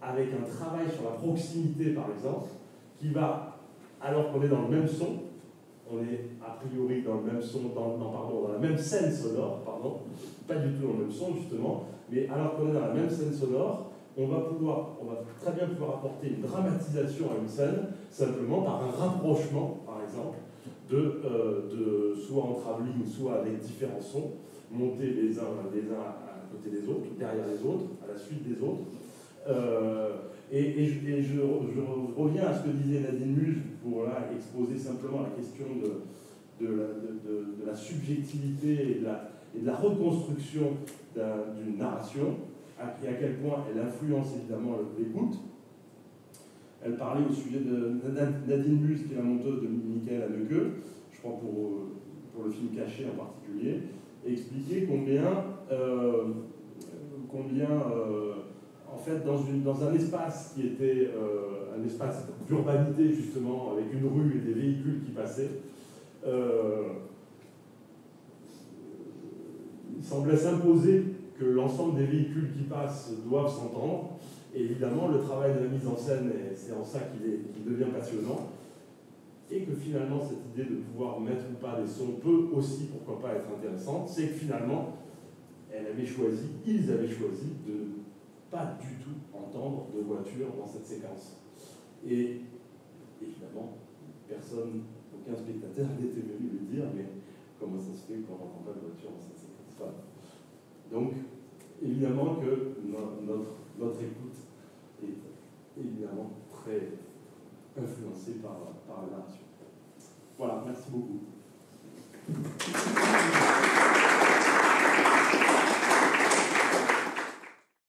avec un travail sur la proximité, par exemple, qui va, alors qu'on est dans le même son, on est a priori dans le même son, dans la même scène sonore, pas du tout dans le même son justement, mais alors qu'on est dans la même scène sonore, on va très bien pouvoir apporter une dramatisation à une scène, simplement par un rapprochement, par exemple, soit en travelling, soit avec différents sons, montés les uns à côté des autres, derrière les autres, à la suite des autres. Je reviens à ce que disait Nadine Muse pour là exposer simplement la question de la subjectivité et de la reconstruction d'une narration, et à quel point elle influence évidemment l'écoute. Elle parlait au sujet de Nadine Muse, qui est la monteuse de Michael Haneke, je crois pour le film Caché en particulier, et expliquer combien en fait, dans un espace qui était un espace d'urbanité, justement, avec une rue et des véhicules qui passaient, il semblait s'imposer que l'ensemble des véhicules qui passent doivent s'entendre. Et évidemment, le travail de la mise en scène, c'est en ça qu'il devient passionnant. Et que finalement, cette idée de pouvoir mettre ou pas des sons peut aussi, pourquoi pas, être intéressante. C'est que finalement, ils avaient choisi de pas du tout entendre de voiture dans cette séquence. Et évidemment, aucun spectateur n'était venu lui dire, mais comment ça se fait qu'on n'entend pas de voiture dans cette séquence? Voilà. Donc, évidemment que notre écoute est évidemment très, influencés par la narration. Voilà, merci beaucoup.